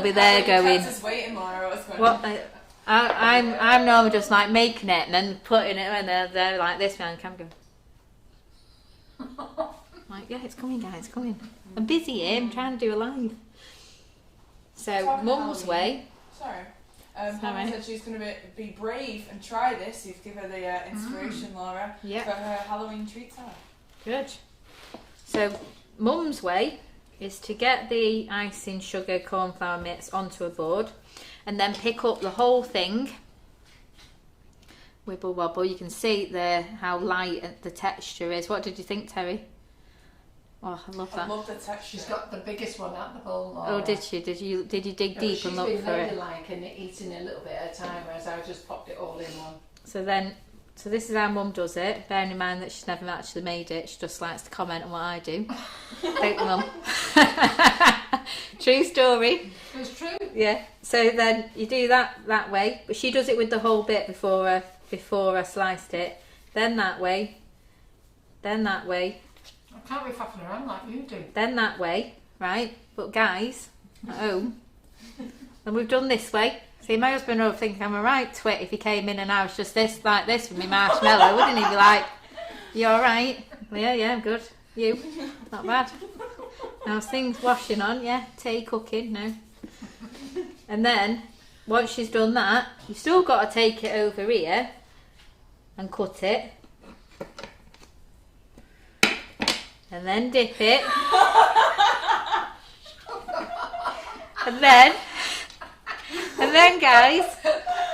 be there going. Just waiting, Laura. What's going What? on? I'm normally just like making it and then putting it, and they're like this behind the camera going, like, yeah, it's coming, guys, it's coming. I'm busy here, I'm trying to do a live. So Mum's way. Sorry. Mum said she's going to be brave and try this. You've given her the inspiration, Laura, for her Halloween treats. Good. So Mum's way is to get the icing sugar cornflour mix onto a board and then pick up the whole thing, wibble wobble. You can see there how light the texture is. What did you think, Terry? Oh, I love that. I love the texture. She's got the biggest one at the bowl, Laura. Oh, did she? Did you dig deep and look for it? She's been ladylike and eating a little bit at a time, whereas I just popped it all in one. So this is how Mum does it, bearing in mind that she's never actually made it. She just likes to comment on what I do. Thank you, Mum. True story. It's true. Yeah. So then you do that way, but she does it with the whole bit before I sliced it. Then that way. Then that way. I can't be faffing around like you do. Then that way, right? But guys, at home, and we've done this way. See, my husband would think I'm a right twit if he came in and I was just like this with me marshmallow, wouldn't he? Be like, you alright? Yeah, I'm good. You? Not bad. How's things washing on? Yeah, tea, cooking, no. And then, once she's done that, you've still got to take it over here and cut it. And then dip it. And then guys,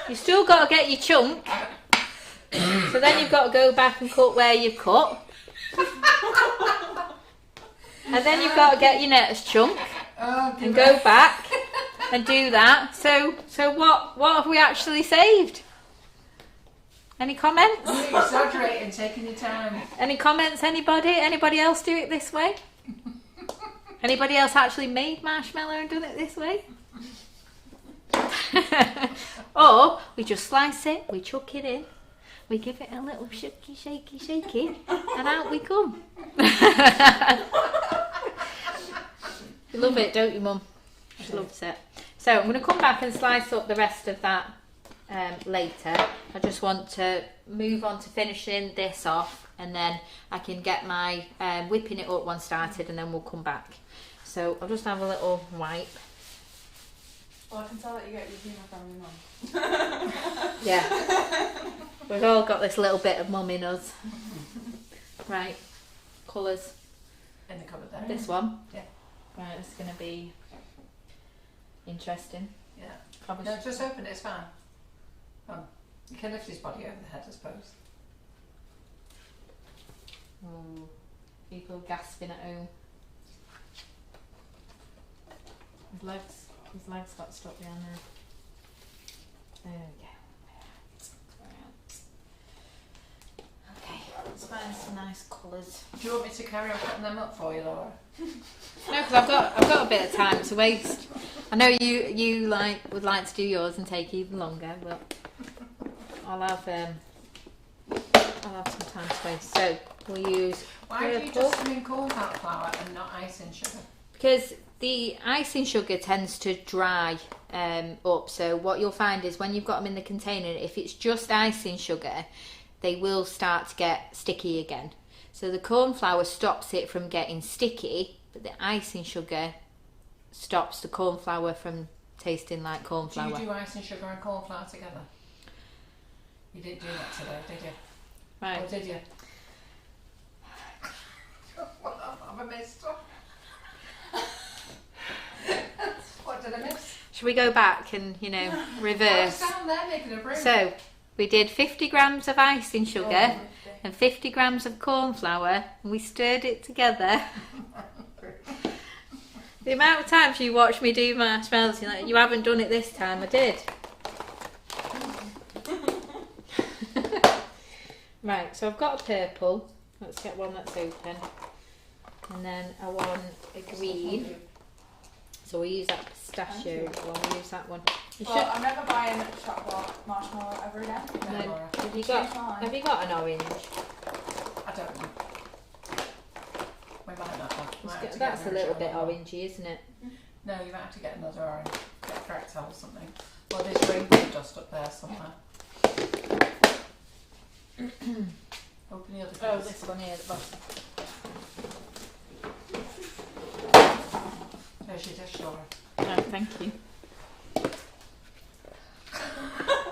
you've still got to get your chunk. So then you've got to go back and cut where you cut. And then you've got to get your next chunk and go back and do that. So what have we actually saved? Any comments? You're exaggerating, taking your time. Any comments, anybody? Anybody else do it this way? Anybody else actually made marshmallow and done it this way? Or we just slice it, we chuck it in, we give it a little shaky, and out we come. You love it, don't you, Mum? She loves it. So I'm going to come back and slice up the rest of that later. I just want to move on to finishing this off, and then I can get my whipping it up one started, and then we'll come back. So I'll just have a little wipe. Well, I can tell that you get your humour from your mum. Yeah. We've all got this little bit of mum in us. Right. Colours. In the cupboard there. This one. Yeah. Right, this is going to be interesting. Yeah. Probably No, just open it, it's fine. You can lift his body over the head, I suppose. People gasping at home. His legs got stuck down there. There we go. Okay, let's find some nice colours. Do you want me to carry on cutting them up for you, Laura? No, because I've got a bit of time to waste. I know you would like to do yours and take even longer, but I'll have some time to waste. So we'll use Why do you just mean cornflour and not icing sugar? because the icing sugar tends to dry up, so what you'll find is when you've got them in the container, if it's just icing sugar, they will start to get sticky again. So the corn flour stops it from getting sticky, but the icing sugar stops the corn flour from tasting like corn flour. Do you do icing sugar and corn flour together? You didn't do that today, did you? Right. Or did you? What have I missed? What did I miss? Should we go back and, reverse? What's down there making a brew? So, we did 50 grams of icing sugar and 50 grams of corn flour, and we stirred it together. The amount of times you watch me do marshmallows, you're like, you haven't done it this time. I did. Right, so I've got a purple. Let's get one that's open. And then I want a green. So we'll use that pistachio one. We'll use that one. Well, I'm never buying a chocolate marshmallow ever again. No. Have you got an orange? I don't know. We might not have. That's a little bit orangey, isn't it? No, you might have to get another orange. Get a Fractal or something. Well, there's rainbow dust up there somewhere. Open the other piece. Oh, this one here at the bottom. There's your dish, Laura. Oh, thank you.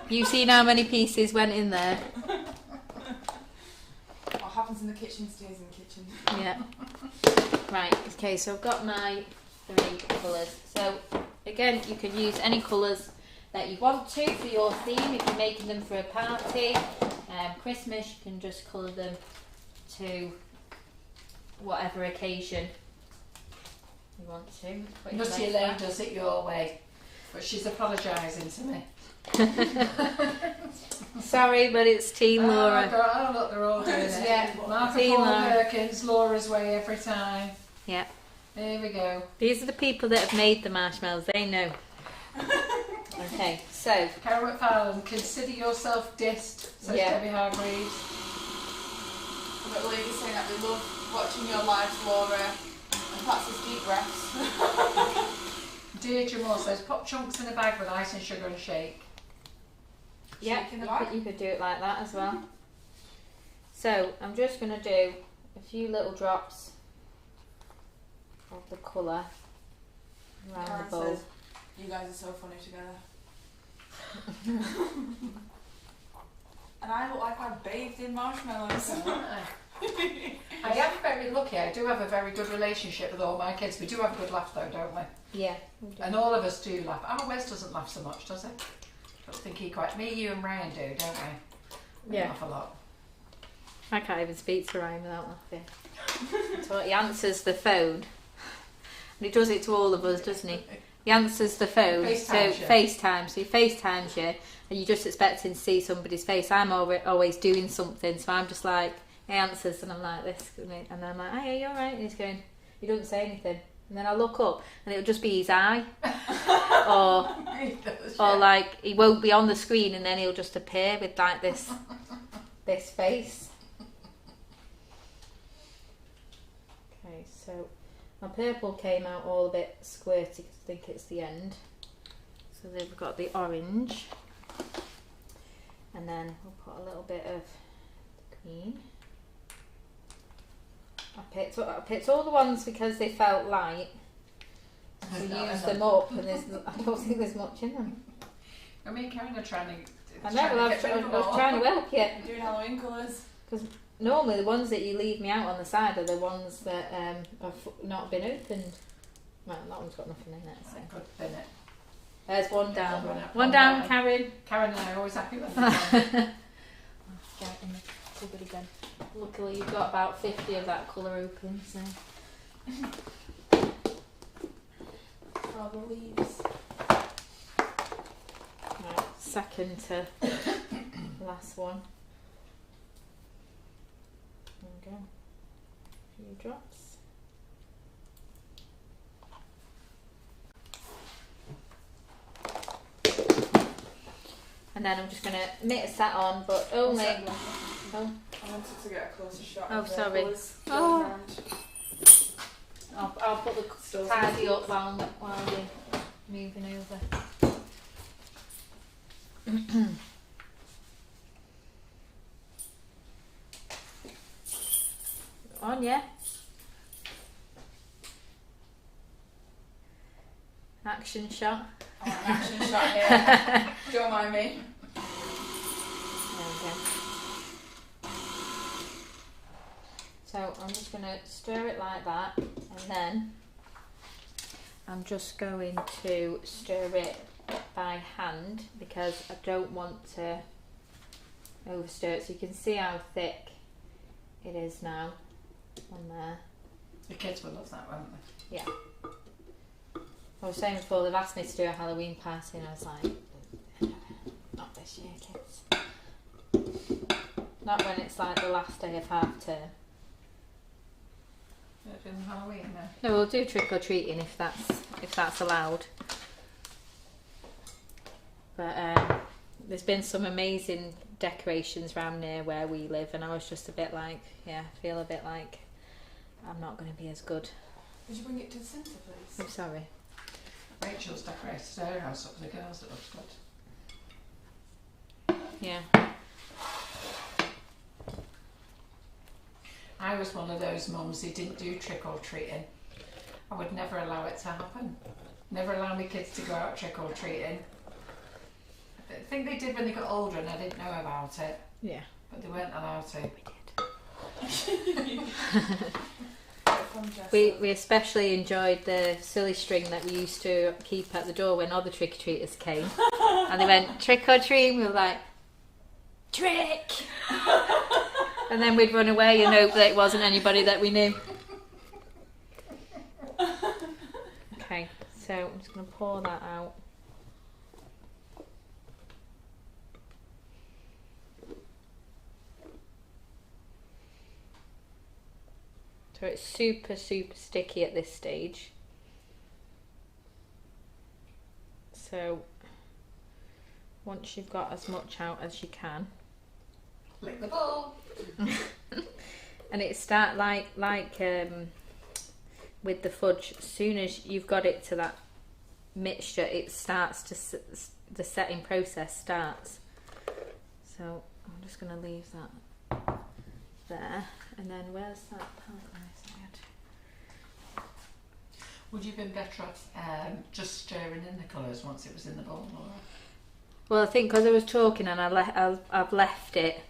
You've seen how many pieces went in there? What happens in the kitchen stays in the kitchen. Yeah. Right, okay, so I've got my 3 colours. So, again, you can use any colours that you want to for your theme. If you're making them for a party, Christmas, you can just colour them to whatever occasion you want to. Nutty Elaine does it your way, but she's apologising to me. Sorry, but it's Team Laura. Oh, look, they're all doing it. Yeah, Martha Team Paul Laura. Perkins, Laura's way every time. Yeah. Here we go. These are the people that have made the marshmallows. They know. Okay, so Karen McFarlane, consider yourself dissed, says Debbie Hargreaves. I've got ladies saying that they love watching your lives, Laura, and practice deep breaths. Deirdre Moore says, pop chunks in a bag with ice and sugar and shake. yeah, Shake in the bag. you could do it like that as well. So I'm just going to do a few little drops of the colour around Karen the bowl. says, you guys are so funny together. And I look like I've bathed in marshmallows. I am very lucky. I do have a very good relationship with all my kids. We do have a good laugh though, don't we? Yeah. we do. And all of us do laugh. Emma West doesn't laugh so much, does he? I think he quite... Me, you and Ryan do, don't we? We Yeah. laugh a lot. I can't even speak to Ryan without laughing. So he answers the phone. And he does it to all of us, doesn't he? He answers the phone, FaceTimes so you. FaceTime. So he FaceTimes you, and you're just expecting to see somebody's face. I'm always doing something, so I'm just like, he answers, and I'm like this, and I'm like, "Hey, are you all right?" And he's going, he doesn't say anything, and then I look up, and it'll just be his eye, or like he won't be on the screen, and then he'll just appear with like this face. Okay, so my purple came out all a bit squirty because I think it's the end. So then we've got the orange. And then we'll put a little bit of green. I picked all the ones because they felt light. So we used them up, and I don't think there's much in them. I mean, Karen are trying to... I know, I was trying to help you. You're doing Halloween colours. Because normally the ones that you leave me out on the side are the ones that have not been opened. Well, that one's got nothing in it. So. Good bin it. There's one down. One down, down. Karen. Karen and I are always happy with them. Get in the cupboard again. Luckily you've got about 50 of that colour open, so. All the leaves. Right, second to last one. There we go. A few drops. And then I'm just going to mix that on, but only... Oh, I wanted to get a closer shot Oh, of the sorry. colours Oh. going around. I'll put the Stores tidy up while you're moving over. On, yeah. Action shot. I want an action shot here. Don't mind me. There we go. So I'm just going to stir it like that, and then I'm just going to stir it by hand because I don't want to overstir it. So you can see how thick it is now on there. The kids will love that, won't they? Yeah. I was saying before, they've asked me to do a Halloween party and I was like, not this year, kids. Not when it's like the last day of half term. They're doing Halloween now. No, we'll do trick or treating if that's allowed. But there's been some amazing decorations around near where we live, and I was just a bit like, I feel a bit like I'm not going to be as good. Would you bring it to the centre, please? I'm sorry. Rachel's decorated her house up with the girls. It looks good. Yeah. I was one of those mums who didn't do trick or treating. I would never allow it to happen. Never allow my kids to go out trick or treating. I think they did when they got older and I didn't know about it. Yeah. But they weren't allowed to. We especially enjoyed the silly string that we used to keep at the door when other trick-or-treaters came. And they went, trick or treat, and we were like, trick! And then we'd run away and hope that it wasn't anybody that we knew. Okay, so I'm just going to pour that out. So it's super, super sticky at this stage. So once you've got as much out as you can. Lick the bowl. And it start like with the fudge, as soon as you've got it to that mixture, it starts to, the setting process starts. So I'm just going to leave that there. And then where's that palette I said? Would you have been better off just stirring in the colours once it was in the bowl, Laura? Well, I think because I was talking and I've left it,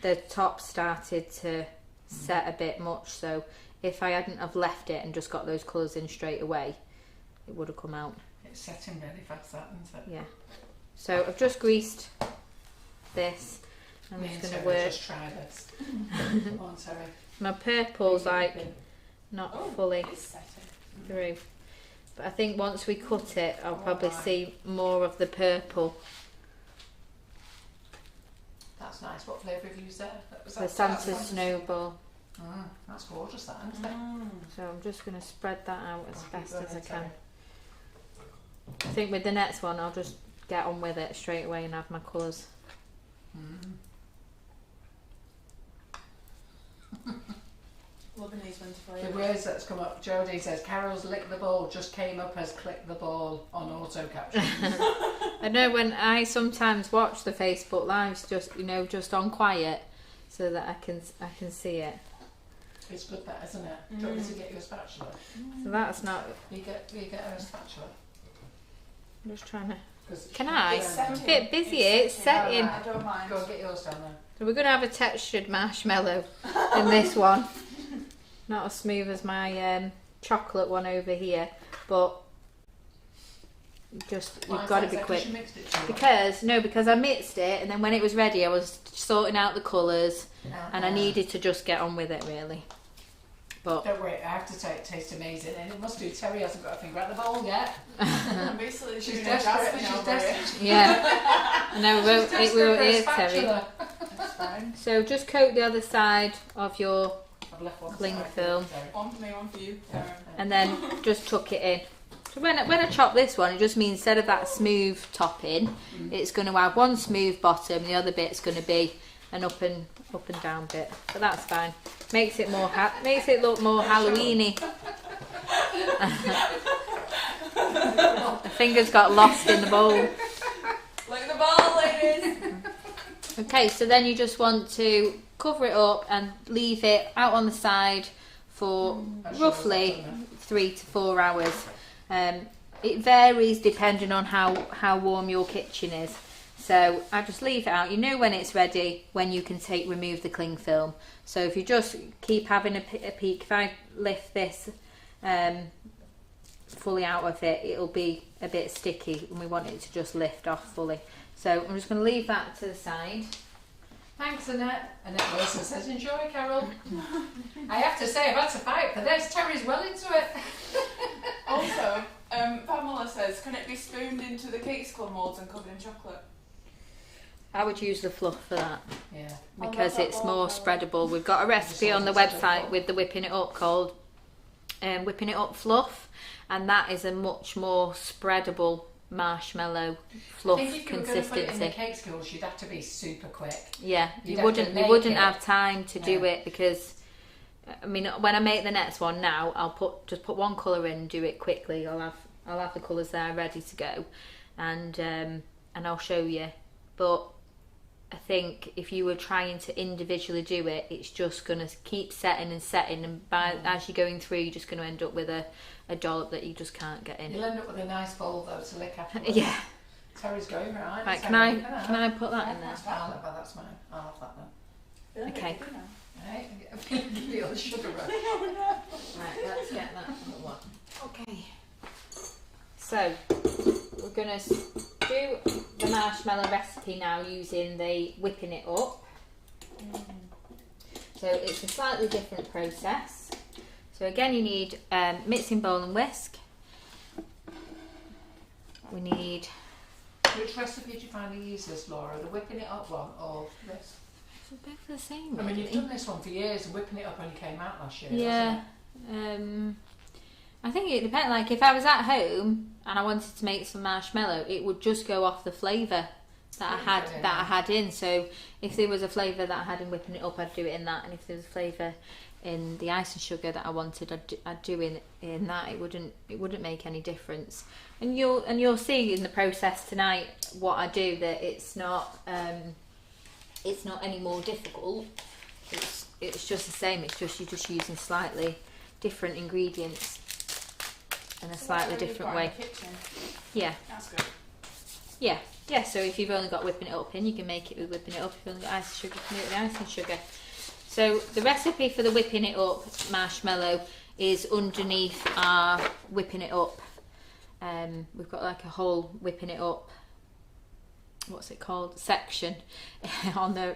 the top started to set a bit much. So if I hadn't have left it and just got those colours in straight away, it would have come out. It's setting really fast, that, isn't it? Yeah. So I've just greased this. I'm just going to work. Just try this. Come on, Terry. My purple's like not fully It's setting. through. But I think once we cut it, I'll probably see more of the purple. That's nice. What flavour have you used there? The Santa Snowball. That's gorgeous, that, isn't it? So I'm just going to spread that out as best as I can. I think with the next one, I'll just get on with it straight away and have my colours. Loving these Winter The Flavours. words that's come up, Jodie says, Carol's lick the ball just came up as click the ball on auto caption. I know when I sometimes watch the Facebook lives, just on quiet, so that I can see it. It's good that, isn't it? Do you want me to get you a spatula? So that's not. You get her a spatula. I'm just trying to. Can I? I'm a bit busy. It's setting. I don't mind. Go and get yours down there. So we're going to have a textured marshmallow in this one. Not as smooth as my chocolate one over here, but you've got to be quick. Because I mixed it, and then when it was ready, I was sorting out the colours, and I needed to just get on with it really. But don't worry, I have to say it tastes amazing, and it must do. Terry hasn't got a finger at the bowl yet. I'm basically She's doing desperate. Jasmine She's over here. desperate. yeah, I know it will She's is Terry. spatula. That's fine. So just coat the other side of your I've left one cling side, film, Terry. One for me, one for you. Karen. and then just tuck it in. So when I chop this one, it just means instead of that smooth topping, it's going to have one smooth bottom, the other bit's going to be an up and down bit. But that's fine. Makes it look more Halloweeny. The fingers got lost in the bowl. Look at the ball, ladies. Okay, so then you just want to cover it up and leave it out on the side for roughly 3 to 4 hours. It varies depending on how warm your kitchen is. So I just leave it out. You know when it's ready, when you can remove the cling film. So if you just keep having a peek, if I lift this fully out of it, it'll be a bit sticky and we want it to just lift off fully. So I'm just going to leave that to the side. Thanks, Annette. Annette Wilson says, enjoy, Carol. I have to say, I've had to fight for this. Terry's well into it. Also, Pamela says, can it be spooned into the cake skull moulds and covered in chocolate? I would use the fluff for that. Yeah. Because it's more spreadable. We've got a recipe on the website with the whipping it up called whipping it up fluff, and that is a much more spreadable marshmallow fluff I think if you were consistency. going to put it in the cake skills, you'd have to be super quick. Yeah, You'd you wouldn't have time to do Yeah. it because I mean when I make the next one now, I'll just put one colour in and do it quickly. I'll have the colours there ready to go, and I'll show you. But I think if you were trying to individually do it, it's just going to keep setting, and as you're going through, you're just going to end up with a dollop that you just can't get in. You'll end up with a nice bowl though to lick afterwards. Yeah. Terry's going right. Right, Terry, can I look at that. can I put that in there? That's fine, that's mine. I'll have that then. Okay. Right, give you all the sugar rush. Right, let's get that one. Okay. So we're gonna do the marshmallow recipe now using the whipping it up. So it's a slightly different process. So again, you need mixing bowl and whisk. We need. Which recipe do you find the easiest, Laura? The whipping it up one or this? It's both the same. I mean, you've really. done this one for years, and whipping it up only came out last year. Yeah. I think it depends. Like if I was at home and I wanted to make some marshmallow, it would just go off the flavour that I had in. So if there was a flavour that I had in whipping it up, I'd do it in that. And if there was a flavour in the icing sugar that I wanted, I'd do in that. It wouldn't make any difference. And you'll see in the process tonight what I do, that it's not any more difficult. It's just the same. It's just you're just using slightly different ingredients in a slightly different way. Yeah. That's good. Yeah. So if you've only got whipping it up in, you can make it with whipping it up. If you've only got icing sugar, you can do it with icing sugar. So the recipe for the whipping it up marshmallow is underneath our whipping it up. We've got like a whole whipping it up. What's it called? Section on the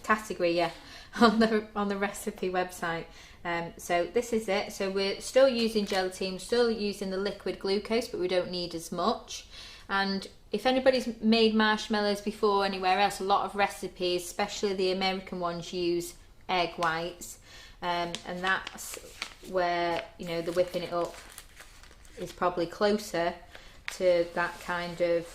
category, yeah, on the recipe website. So this is it. So we're still using gelatin, still using the liquid glucose, but we don't need as much. And if anybody's made marshmallows before anywhere else, a lot of recipes, especially the American ones, use egg whites, and that's where the whipping it up is probably closer to that kind of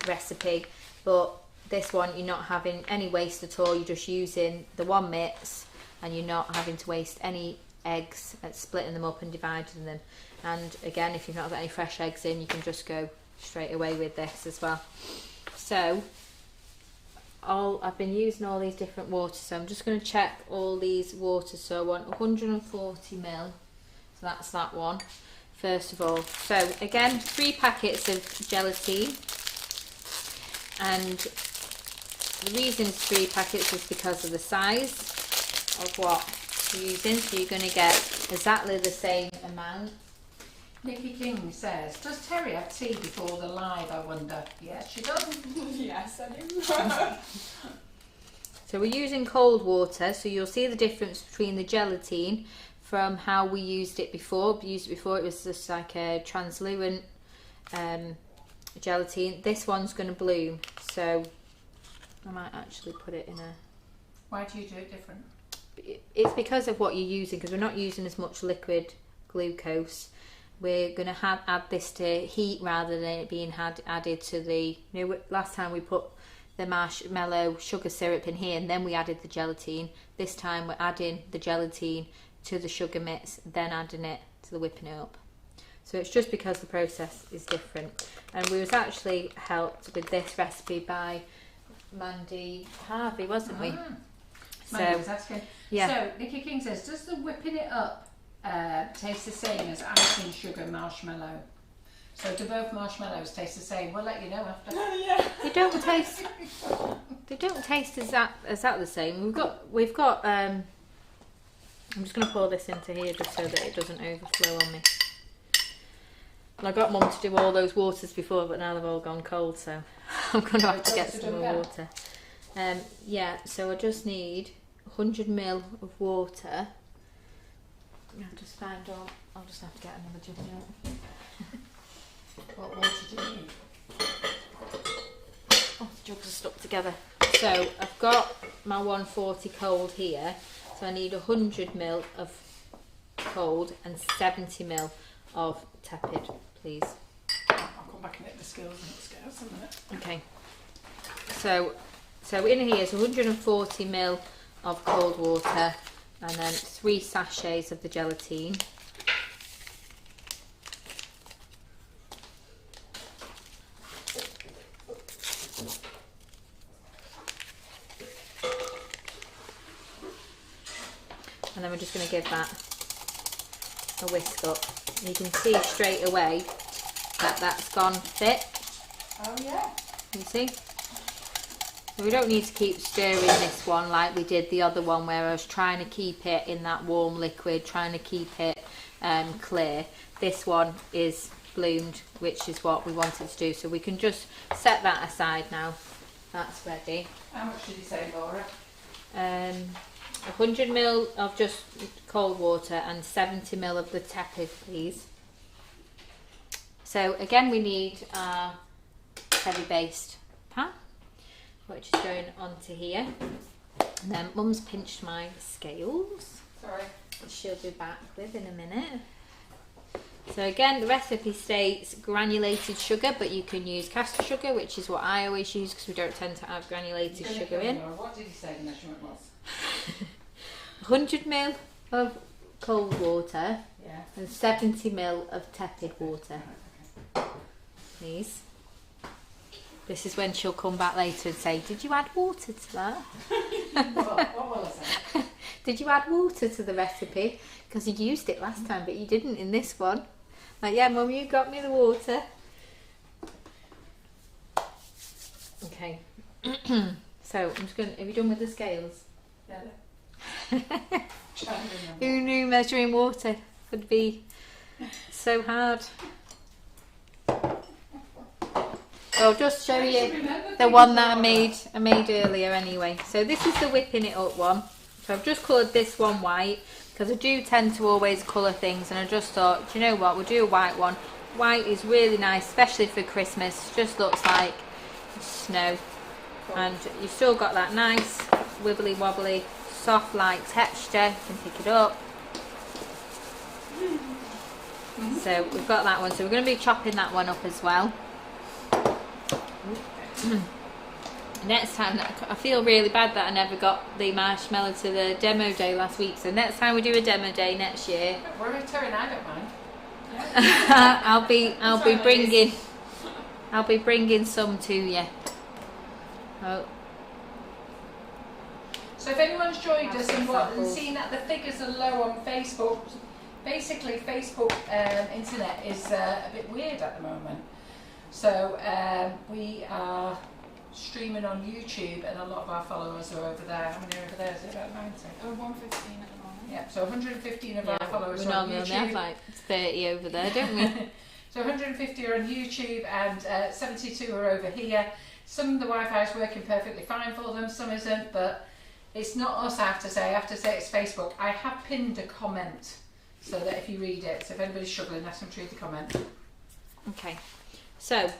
recipe. But this one, you're not having any waste at all. You're just using the one mix, and you're not having to waste any eggs at splitting them up and dividing them. And again, if you've not got any fresh eggs in, you can just go straight away with this as well. So I've been using all these different waters, so I'm just going to check all these waters. So I want 140 ml, so that's that one first of all. So again, 3 packets of gelatin, and the reason it's 3 packets is because of the size of what you're using, so you're going to get exactly the same amount. Nikki King says, does Terry have tea before the live, I wonder? Yes, she does. Yes, I do. So we're using cold water, so you'll see the difference between the gelatin from how we used it before. It was just like a translucent gelatin. This one's going to bloom, so I might actually put it in a... Why do you do it different? It's because of what you're using, because we're not using as much liquid glucose. We're going to add this to heat rather than it being added to the... last time we put the marshmallow sugar syrup in here and then we added the gelatin. This time we're adding the gelatin to the sugar mix, then adding it to the whipping it up. So it's just because the process is different. And we was actually helped with this recipe by Mandy Harvey, wasn't we? Mandy was asking. Yeah. So Nikki King says, does the whipping it up taste the same as icing sugar marshmallow? So do both marshmallows taste the same? We'll let you know after. Yeah. They don't taste. They don't taste exactly the same. We've got. I'm just going to pour this into here just so that it doesn't overflow on me. And I got Mum to do all those waters before, but now they've all gone cold, so I'm going to have to get some more water. Yeah, so I just need 100 ml of water. I'll just find out. I'll just have to get another jug out. What water do you need? Oh, the jugs are stuck together. So I've got my 140 cold here, so I need 100 ml of cold and 70 ml of tepid, please. I'll come back and get the skills and scales in a minute. Okay. So in here is 140 ml of cold water and then 3 sachets of the gelatine. And then we're just going to give that a whisk up. And you can see straight away that that's gone thick. Oh yeah. You see? So we don't need to keep stirring this one like we did the other one where I was trying to keep it in that warm liquid, trying to keep it clear. This one is bloomed, which is what we wanted to do. So we can just set that aside now. That's ready. How much did you say, Laura? 100 ml of just cold water and 70 ml of the tepid, please. So again, we need our heavy based pan, which is going onto here. And then Mum's pinched my scales. Sorry. Which she'll be back with in a minute. So again, the recipe states granulated sugar, but you can use caster sugar, which is what I always use because we don't tend to have granulated sugar in. What did you say the measurement was? 100 ml of cold water, Yeah. and 70 ml of tepid water, Okay. please. This is when she'll come back later and say, did you add water to that? What will I say? Did you add water to the recipe? Because you used it last time, but you didn't in this one. Like, yeah, Mum, you got me the water. Okay. So, I'm just going to... Have you done with the scales? Yeah. Who knew measuring water would be so hard? I'll just show you the one that I made earlier anyway. So this is the whipping it up one. So I've just coloured this one white because I do tend to always colour things, and I just thought, do you know what, we'll do a white one. White is really nice, especially for Christmas. Just looks like snow. And you've still got that nice wibbly wobbly soft light texture. You can pick it up. So we've got that one, so we're going to be chopping that one up as well. Next time, I feel really bad that I never got the marshmallow to the demo day last week, so next time we do a demo day next year, We're returning, I don't mind. I'll be bringing some to you. Oh. So if anyone's joined us and seen that the figures are low on Facebook, basically Facebook internet is a bit weird at the moment. So we are streaming on YouTube, and a lot of our followers are over there. How many are over there? Is it about 90? We're 115 at the moment. Yeah, so 115 of our followers we are on normally YouTube. have like 30 over there, don't we? So 150 are on YouTube and 72 are over here. Some of the Wi-Fi is working perfectly fine for them, some isn't, but it's not us, I have to say it's Facebook. I have pinned a comment so that if you read it, so if anybody's struggling, ask them to read the comment. Okay, so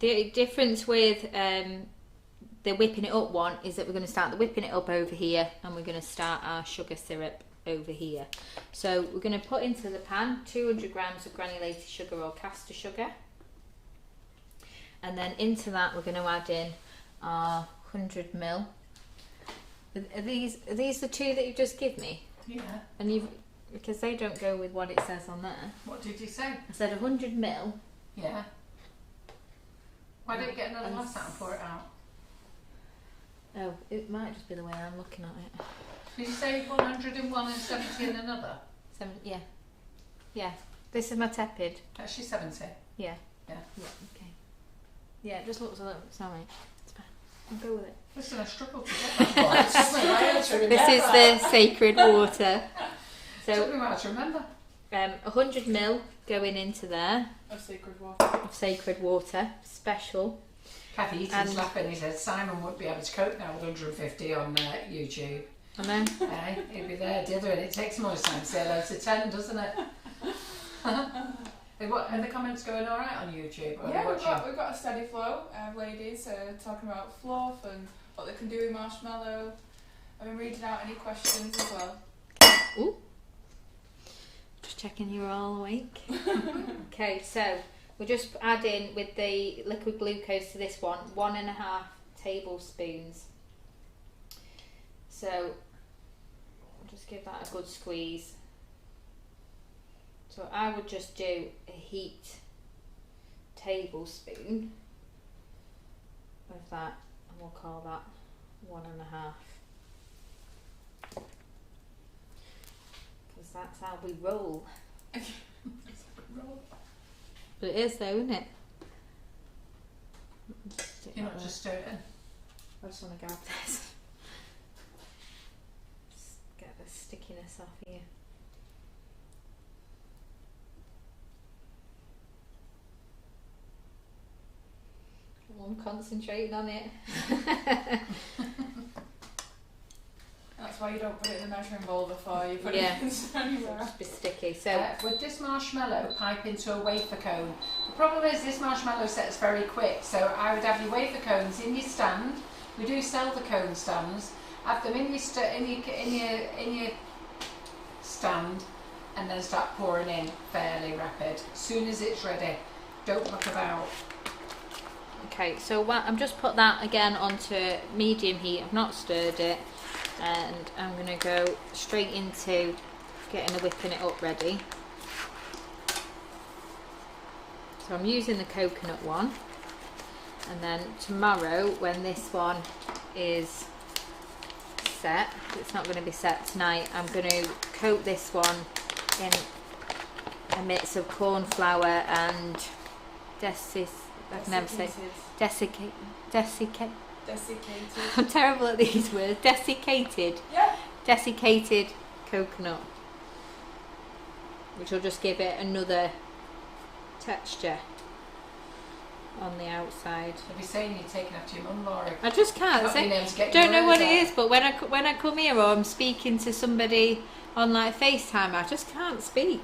the difference with the whipping it up one is that we're going to start the whipping it up over here, and we're going to start our sugar syrup over here. So we're going to put into the pan 200 grams of granulated sugar or caster sugar, and then into that we're going to add in our 100 ml. Are these the two that you've just given me? Yeah. And you've because they don't go with what it says on there. What did you say? I said 100 ml. Yeah. Why don't you get another glass out and pour it out? Oh, it might just be the way I'm looking at it. Did you say 100 in one and 70 in another? Yeah. Yeah. This is my tepid. Actually 70. Yeah. Yeah. Yeah, okay. Yeah, it just looks a little... It's alright. It's fine. I'll go with it. Listen, I struggled to get that one. This is the sacred water. Took So, me a while to remember. 100 ml going into there Of sacred water. of sacred water, special. Kathy Eaton's laughing. He said Simon would be able to cope now with 150 on YouTube. I know. He'd be there dithering. It takes more time to say hello to 10, doesn't it? Are the comments going all right on YouTube? Or Yeah, we've got a steady flow of ladies talking about fluff and what they can do with marshmallow. I've been reading out any questions as well. Ooh. Just checking you're all awake. Okay, so we're just adding with the liquid glucose to this one 1.5 tablespoons. So I'll just give that a good squeeze. So I would just do a heat tablespoon of that, and we'll call that 1.5. Because that's how we roll. But it is though, isn't it? You're not just stirring. I just want to grab this. Just get the stickiness off here. I'm concentrating on it. That's why you don't put it in the measuring bowl before you put Yeah. it anywhere. Just be sticky. So Would this marshmallow pipe into a wafer cone? The problem is this marshmallow set's very quick, so I would have your wafer cones in your stand. We do sell the cone stands. Have them in your stand, and then start pouring in fairly rapid. As soon as it's ready, don't muck about. okay, so I'm just put that again onto medium heat. I've not stirred it, and I'm going to go straight into getting the whipping it up ready. So I'm using the coconut one, and then tomorrow when this one is set, it's not going to be set tonight, I'm going to coat this one in a mix of corn flour and I can never say desiccated. I'm terrible at these words. Desiccated. Yeah. Desiccated coconut, which will just give it another texture on the outside. I'll be saying you're taking after your mum, Laura. I just can't say. Don't know what it is, but when I come here or I'm speaking to somebody on like FaceTime, I just can't speak.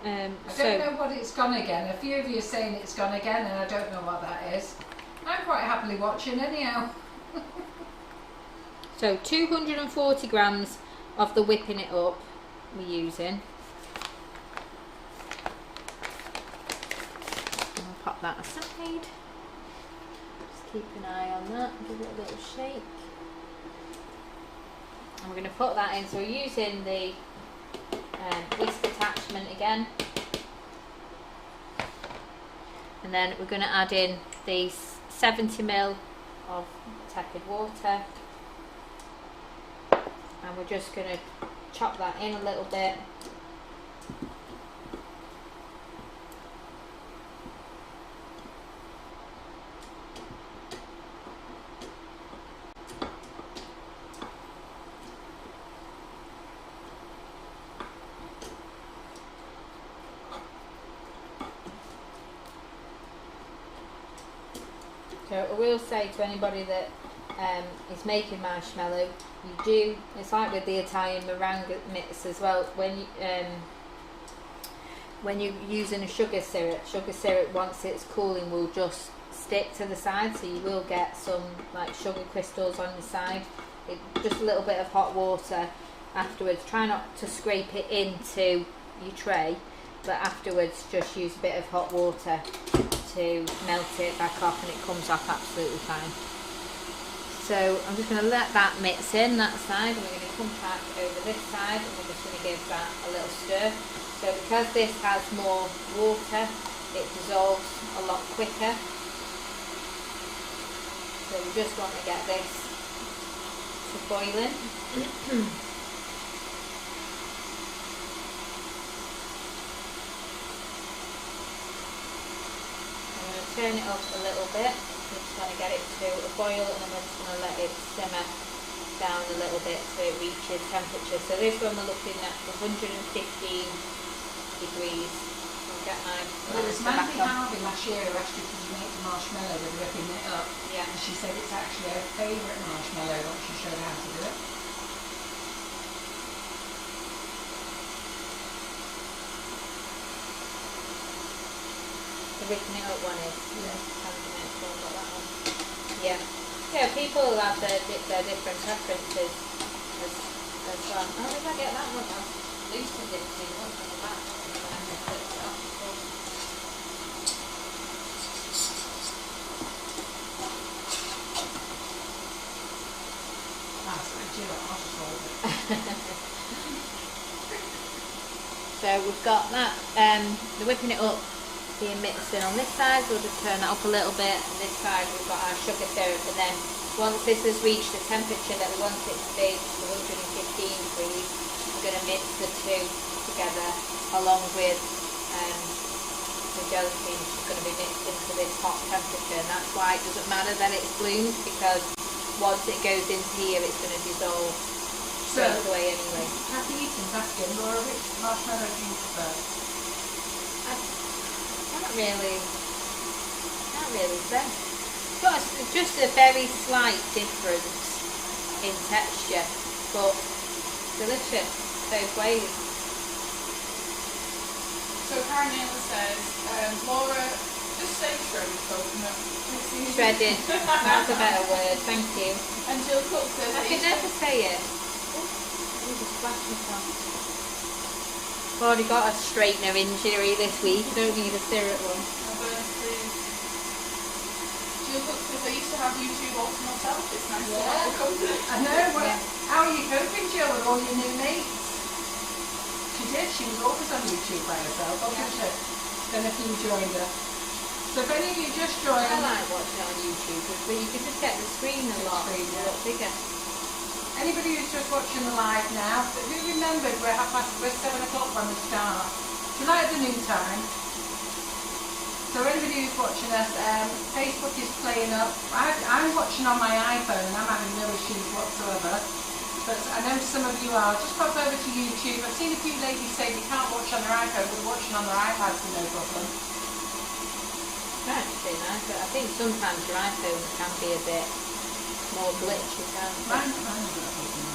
I don't know what it's gone again. A few of you are saying it's gone again, and I don't know what that is. I'm quite happily watching anyhow. So 240 grams of the whipping it up we're using. I'll pop that aside. Just keep an eye on that. Give it a little shake. And we're going to put that in. So we're using the whisk attachment again, and then we're going to add in these 70 ml of tepid water, and we're just going to chop that in a little bit. So I will say to anybody that is making marshmallow, it's like with the Italian meringue mix as well, when you're using a sugar syrup once it's cooling will just stick to the side, so you will get some like sugar crystals on the side. Just a little bit of hot water afterwards. Try not to scrape it into your tray, but afterwards just use a bit of hot water to melt it back off, and it comes off absolutely fine. So I'm just going to let that mix in that side, and we're going to come back over this side, and we're just going to give that a little stir. So because this has more water, it dissolves a lot quicker. So we just want to get this to boiling. Turn it up a little bit. We just want to get it to a boil, and then we're just going to let it simmer down a little bit so it reaches temperature. So this one we're looking at 115 degrees. I'll get my Well, it's Mandy Harvey last year who asked you could you make the marshmallow with ripping it up. Yeah. And she said it's actually her favourite marshmallow once she showed her how to do it. The ripping it up one is. Yeah. Got that one. Yeah. Yeah, people have their different preferences as well. How did I get that one? I loosened it too much on the back. And then I flipped it off before. That's what I do, I'll just hold it. So we've got that, the whipping it up being mixed in on this side. We'll just turn that up a little bit, and this side we've got our sugar syrup, and then once this has reached the temperature that we want it to be, 115 degrees, we're going to mix the two together along with the gelatin, which is going to be mixed into this hot temperature. And that's why it doesn't matter that it's bloomed, because once it goes into here it's going to dissolve straight away anyway. Kathy Eaton's asking, Laura, which marshmallow do you prefer? Can't really say. Got just a very slight difference in texture, but delicious both ways. So Karen Naylor says, Laura, just say shredded coconut. Shredded, that's a better word, thank you. And Jill Cook says, I can never say it. Let me just splash myself. I've already got a straightener injury this week, I don't need a syrup one. Jill Cook says, I used to have YouTube all to myself. It's nice to Yeah. have a company. I know, well, how are you coping, Jill, with all your new mates? She did, she was always on YouTube by herself, wasn't she? Then a few joined her. So if any of you just joined... I like watching it on YouTube, but you can just get the screen a lot bigger. Anybody who's just watching the live now, who remembered we're 7 o'clock when we start? Do you like the noon time? So anybody who's watching us, Facebook is playing up. I'm watching on my iPhone and I'm having no issues whatsoever. But I know some of you are. Just pop over to YouTube. I've seen a few ladies say they can't watch on their iPhone, but watching on their iPads is no problem. That's actually nice, but I think sometimes your iPhone can be a bit more glitchy, can't it? Mine's a bit open.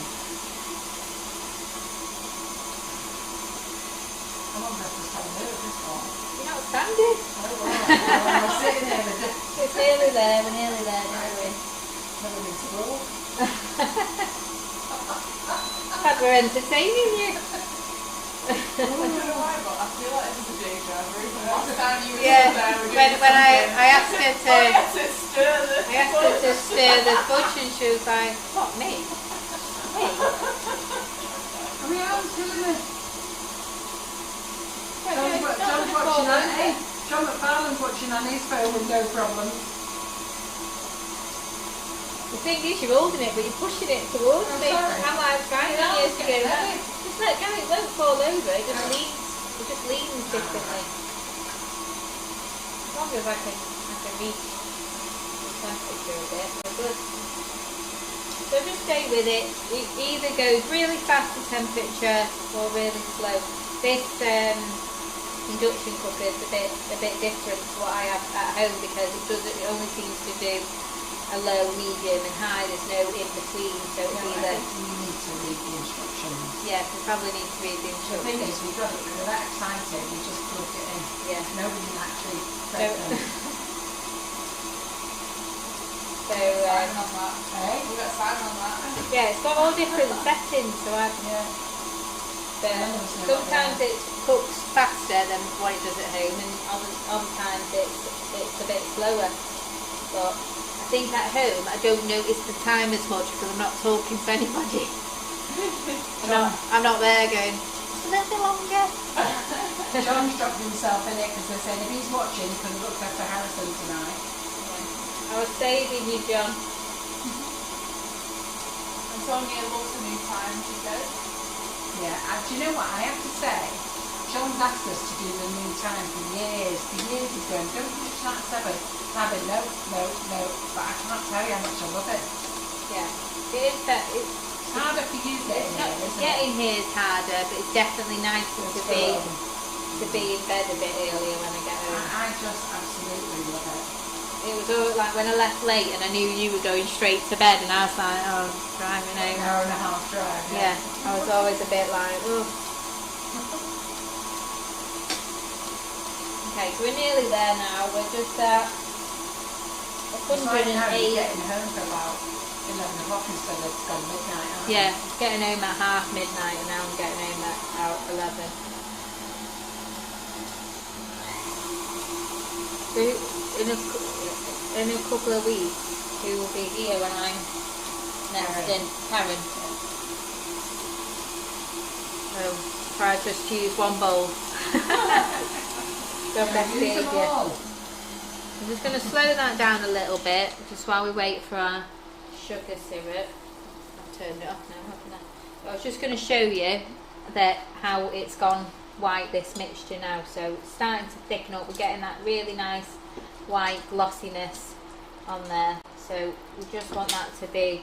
I wonder if there's something there at this point. You're not standing. Oh, well, we're sitting there with it. It's nearly there, we're nearly there, don't we? Never been to walk. Glad we're entertaining you. I don't know why, but I feel like this is a deja vu. Last time you were Yeah, there, we were when I asked her to... I had to stir the I asked her to stir the fudge and she was like, what, me? Me? I mean, I was doing it. John's watching on, hey, John McFarlane's watching on his phone with no problems. The thing is, you're holding it, but you're pushing it towards me. Sorry. I'm like trying Yeah, years to go. okay. No, just let go, it won't fall over, it just leans differently. As long as I can reach the temperature a bit, we're good. So just stay with it. It either goes really fast to temperature or really slow. This induction cooker is a bit different to what I have at home because it only seems to do a low, medium and high. There's no in between, so it's No, either... I think you need to read the instructions. Yeah, we probably need to read the The instructions. thing is, we got it, we were that excited, we just plugged it in. Yeah. Nobody actually So, pressed them. so sign on that. Hey? We got a sign on that. yeah, it's got all different settings, so Yeah. sometimes it cooks faster than what it does at home, and other times it's a bit slower. But I think at home I don't notice the time as much because I'm not talking to anybody. I'm not there going, just a little bit longer. John's dropped himself in it because they're saying if he's watching, he can look after Harrison tonight. I was saving you, John. Sonia loves a new time, she says. Yeah, do you know what I have to say? John's asked us to do the new time for years. He's going, don't touch that 7. I've been, no. But I can't tell you how much I love it. Yeah, it is that. It's harder for you getting here, isn't it? Getting here is harder, but it's definitely nicer to be in bed a bit earlier when I get home. I just absolutely love it. It was all, like when I left late and I knew you were going straight to bed, and I was like, oh, driving home. An hour and a half drive. Yeah, I was always a bit like, oh. Okay, so we're nearly there now. We're just at 108. Getting home for about 11 o'clock instead of gone midnight. Yeah, getting home at half midnight, and now I'm getting home at about 11. So in a couple of weeks, who will be here when I'm next in? Karen. So try to just use one bowl. Use them all. I'm just going to slow that down a little bit, just while we wait for our sugar syrup. I've turned it off now, haven't I? I was just going to show you that how it's gone white, this mixture now. So it's starting to thicken up. We're getting that really nice white glossiness on there. So we just want that to be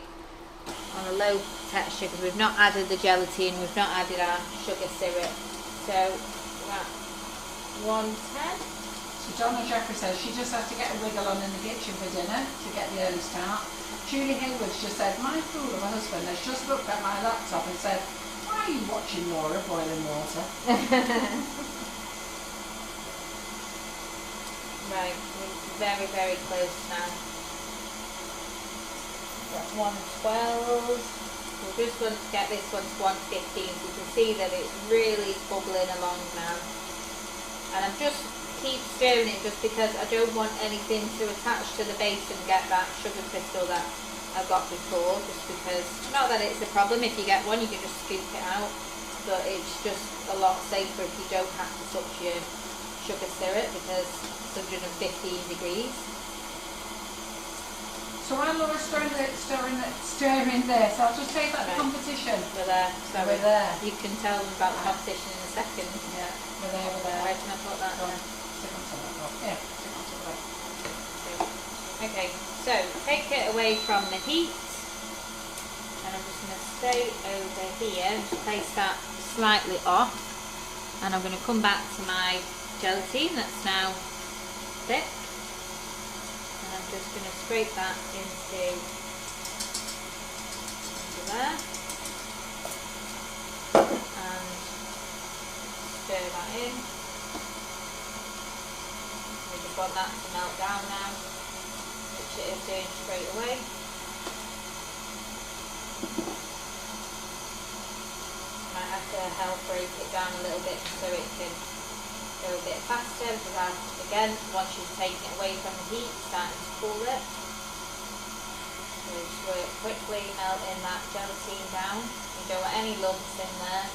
on a low texture because we've not added the gelatine, we've not added our sugar syrup. So we're at 110. So Donna Jeffrey says she just has to get a wiggle on in the kitchen for dinner to get the early start. Julie Hayward's just said, my fool of a husband has just looked at my laptop and said, why are you watching Laura boiling water? Right, we're very, very close now. That's 112. We're just going to get this one to 115 so you can see that it's really bubbling along now. And I'm just keep stirring it just because I don't want anything to attach to the base and get that sugar crystal that I got before, just because, not that it's a problem, if you get one you can just scoop it out, but it's just a lot safer if you don't have to touch your sugar syrup because it's 115 degrees. So while Laura's stirring this, I'll just take that to competition. We're there. So we're there. You can tell them about the competition in a second. Yeah, we're there. Where can I put that there? Stick on top of that. Yeah, stick on top of that. Okay, so take it away from the heat. And I'm just going to stay over here, place that slightly off. And I'm going to come back to my gelatine that's now thick. And I'm just going to scrape that into there. And stir that in. We just want that to melt down now, which it is doing straight away. Might have to help break it down a little bit so it can go a bit faster, because again, once you've taken it away from the heat, it's starting to cool it. So just work quickly, melting that gelatine down. You don't want any lumps in there,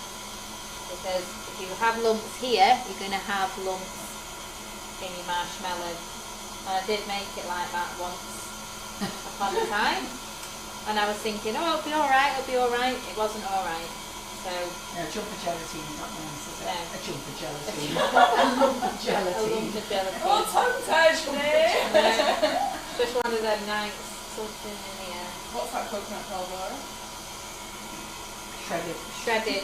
because if you have lumps here, you're going to have lumps in your marshmallow. And I did make it like that once upon a time. And I was thinking, oh, it'll be alright, it'll be alright. It wasn't alright. So a chunk of gelatine is not nice, is it? No. A chunk of gelatine. A lump of gelatine. a lump of gelatine. Oh, tongue touch me! Just one of them nights, something in here. What's that coconut called, Laura? Shredded. Shredded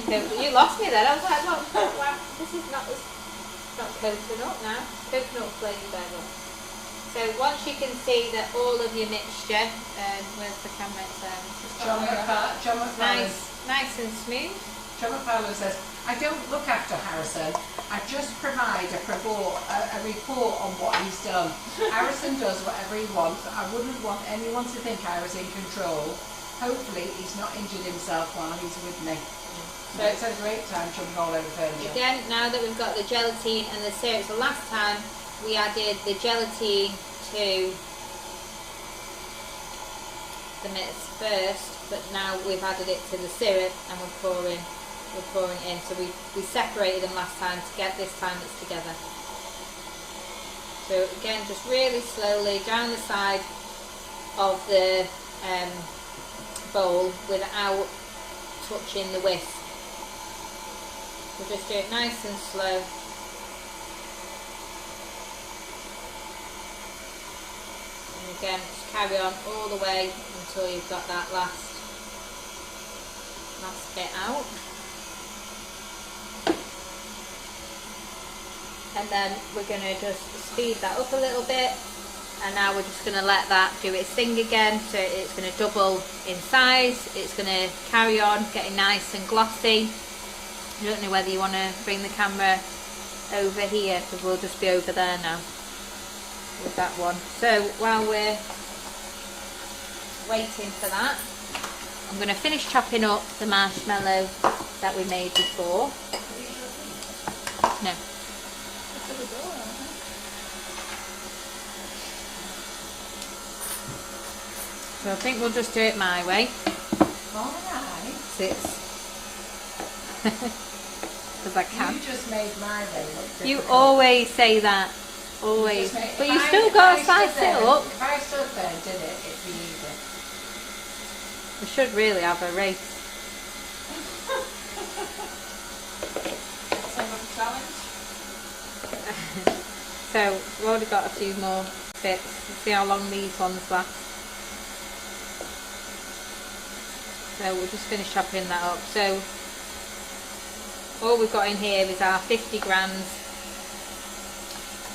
coconut. You lost me then. I was like, well, this is not coconut now. Coconut flavour. So once you can see that all of your mixture, where's the camera? John McFarlane. Nice and smooth. John McFarlane says, I don't look after Harrison. I just provide a report on what he's done. Harrison does whatever he wants. I wouldn't want anyone to think I was in control. Hopefully he's not injured himself while he's with me. So it's a great time jumping all over furniture. Again, now that we've got the gelatine and the syrup, so last time we added the gelatine to the mix first, but now we've added it to the syrup and we're pouring it in. So we separated them last time to get this time it's together. So again, just really slowly down the side of the bowl without touching the whisk. We'll just do it nice and slow. And again, just carry on all the way until you've got that last bit out. And then we're going to just speed that up a little bit, and now we're just going to let that do its thing again. So it's going to double in size, it's going to carry on getting nice and glossy. I don't know whether you want to bring the camera over here, because we'll just be over there now with that one. So while we're waiting for that, I'm going to finish chopping up the marshmallow that we made before. No. So I think we'll just do it my way. Alright. Because I can. You just made my way look difficult. You always say that. Always. But you still got to slice it up. If I stood there and did it, it'd be easy. We should really have a race. Sounds like a challenge. So we've already got a few more bits. Let's see how long these ones last. So we'll just finish chopping that up. So all we've got in here is our 50 grams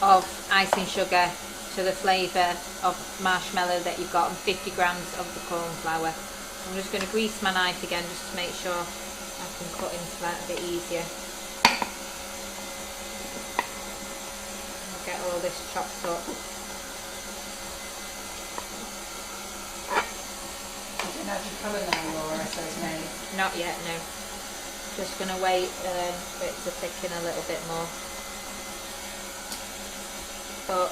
of icing sugar to the flavour of marshmallow that you've got, and 50 grams of the corn flour. I'm just going to grease my knife again just to make sure I can cut into that a bit easier. I'll get all this chopped up. You know, you colour now, Laura, so it's made. Not yet, no. Just going to wait for it to thicken a little bit more. But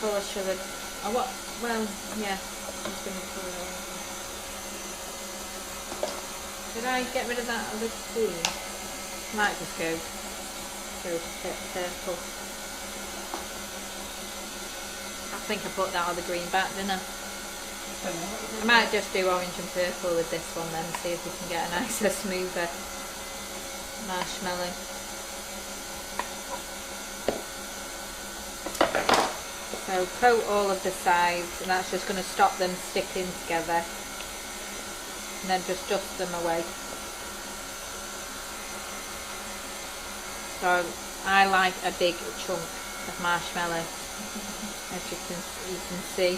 colour sugar. Oh, what? Well, yeah. I'm just going to colour it over. Did I get rid of that other green? Might just go purple. I think I put that other green back, didn't I? I might just do orange and purple with this one then, see if we can get a nicer, smoother marshmallow. So coat all of the sides, and that's just going to stop them sticking together. And then just dust them away. So I like a big chunk of marshmallow, as you can see.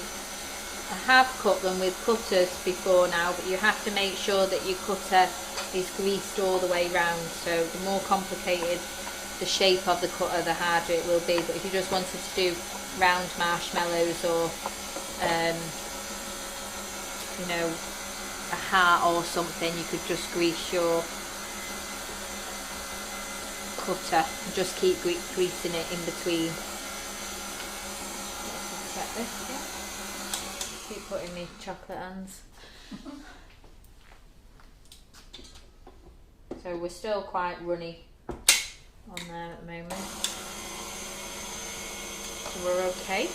I have cut them with cutters before now, but you have to make sure that your cutter is greased all the way round. So the more complicated the shape of the cutter, the harder it will be. But if you just wanted to do round marshmallows, or you know, a heart or something, you could just grease your cutter and just keep greasing it in between. Let's set this again. Keep putting me chocolate hands. So we're still quite runny on there at the moment. So we're okay.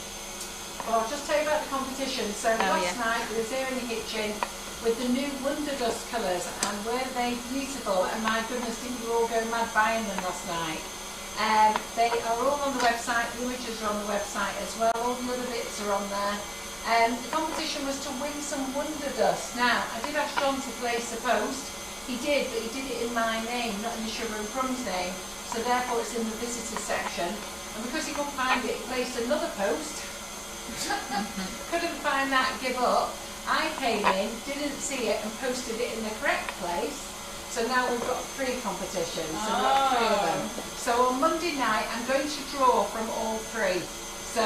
Well, I'll just tell you about the competition. So last night we was here in the kitchen with the new Wonder Dust colours, and weren't they beautiful? And my goodness, didn't you all go mad buying them last night? They are all on the website, the images are on the website as well, all the other bits are on there. The competition was to win some Wonder Dust. Now, I did ask John to place a post. He did, but he did it in my name, not in the Sugar and Crumbs name. So therefore it's in the visitors section. And because he couldn't find it, he placed another post. Couldn't find that, give up. I came in, didn't see it, and posted it in the correct place. So now we've got 3 competitions. So we've got 3 of them. So on Monday night, I'm going to draw from all 3. So